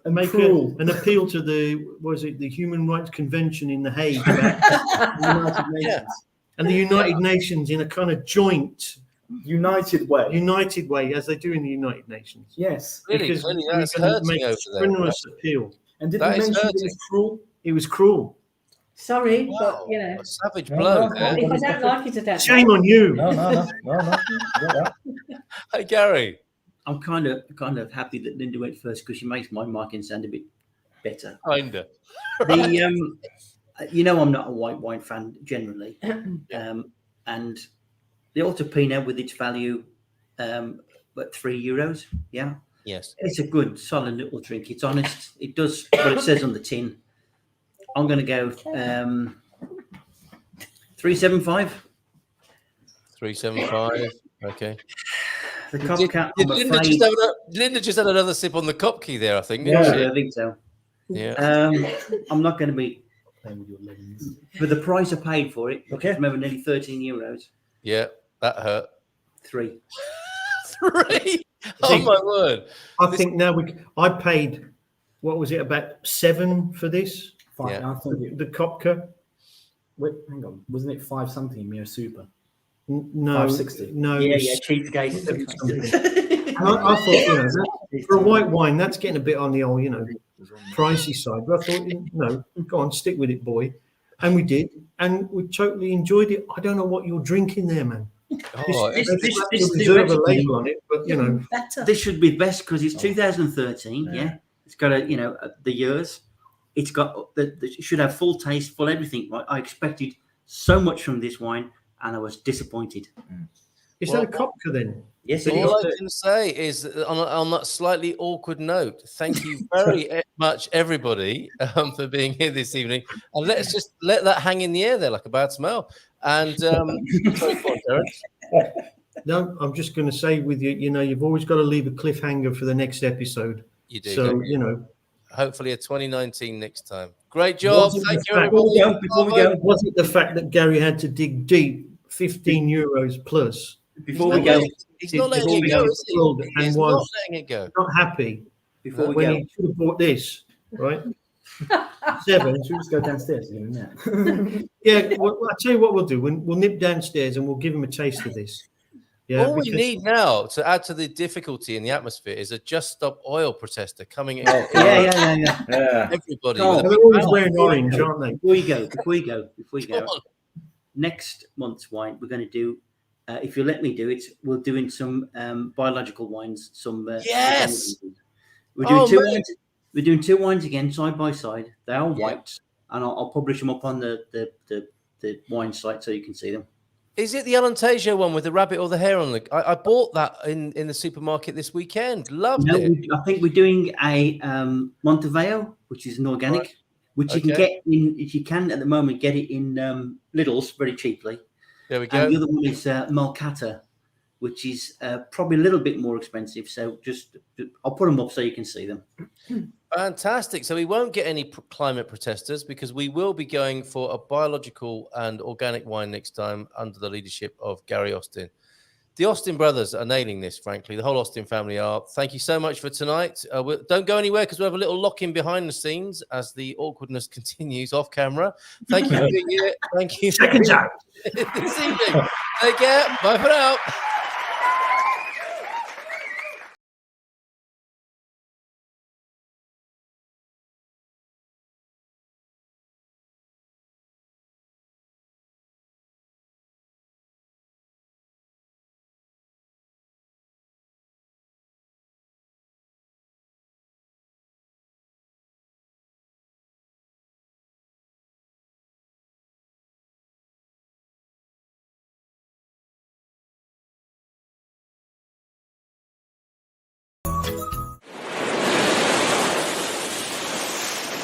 Make an appeal to the Human Rights Convention in The Hague about the United Nations. And the United Nations in a kind of joint United way, as they do in the United Nations. Yes. Really, because that's we can hurting make over a strenuous appeal. And did we mention it was cruel? It was cruel. Sorry, Wow, but a savage blow there. if I don't like it, I don't. Shame on you. No. Hey, Gary. I'm kind of happy that Linda went first because she makes my marking sound a bit better. Kinda. The I'm not a white wine fan generally, and the Alto Pina with its value, but €3. Yeah. Yes. It's a good, solid little drink. It's honest. It does what it says on the tin. I'm going to go 3.75. 3.75. Okay. The Kopke. Linda just had another sip on the Kopke there, I think. Yeah, Didn't she? I think so. Yeah. I'm not going to be for the price I paid for it. Okay. Remember, nearly €13. Yeah, that hurt. 3. 3. Oh my word! I think now I paid. What was it? About 7 for this. 5. Yeah. I thought The Kopke. Wait, hang on. Wasn't it 5 something in Mio Super? No, 5.60. no. Yeah, cheapskate. I thought, for a white wine, that's getting a bit on the old, pricey side. But I thought, no, go on, stick with it, boy. And we did, and we totally enjoyed it. I don't know what you're drinking there, man. This deserve a label on it, but better. This should be best because it's 2013. Yeah, it's got the years. It's got it should have full taste, full everything. Right? I expected so much from this wine, and I was disappointed. Is that a Kopke then? Yes, it is. All I can say is that on that slightly awkward note, thank you very much, everybody, for being here this evening. And let's just let that hang in the air there like a bad smell. And sorry, go on, Terence. No, I'm just going to say with you, you've always got to leave a cliffhanger for the next episode. You do. So, hopefully a 2019 next time. Great job. Thank you, everybody. Before we go, was it the fact that Gary had to dig deep, 15 euros plus? Before we go, he's not letting it go, is he? He's not letting it go. Not happy. Before we when go, he should have bought this, right? 7. Should we just go downstairs? Yeah, well, I'll tell you what we'll do. We'll nip downstairs and we'll give him a taste of this. Yeah, all we need now to add to the difficulty in the atmosphere is a Just Stop Oil protester coming in. Yeah. Everybody. Oh, they're always wearing orange, aren't they? Before we go. Next month's wine, we're going to do, if you let me do it, we're doing some biological wines. Yes. We're doing two wines. We're doing 2 wines again, side by side. They are whites, and I'll publish them up on the wine site so you can see them. Is it the Alentejo one with the rabbit or the hare on the? I bought that in the supermarket this weekend. Loved it. I think we're doing a Montevideo, which is an organic, which you can get in. If you can at the moment, get it in Lidl's very cheaply. There we go. And the other one is Malcata, which is probably a little bit more expensive. So I'll put them up so you can see them. Fantastic. So we won't get any climate protesters because we will be going for a biological and organic wine next time under the leadership of Gary Austin. The Austin brothers are nailing this, frankly. The whole Austin family are. Thank you so much for tonight. Don't go anywhere because we have a little lock-in behind the scenes as the awkwardness continues off camera. Thank you for being here. Thank you. Second time. This evening. Take care. Bye for now.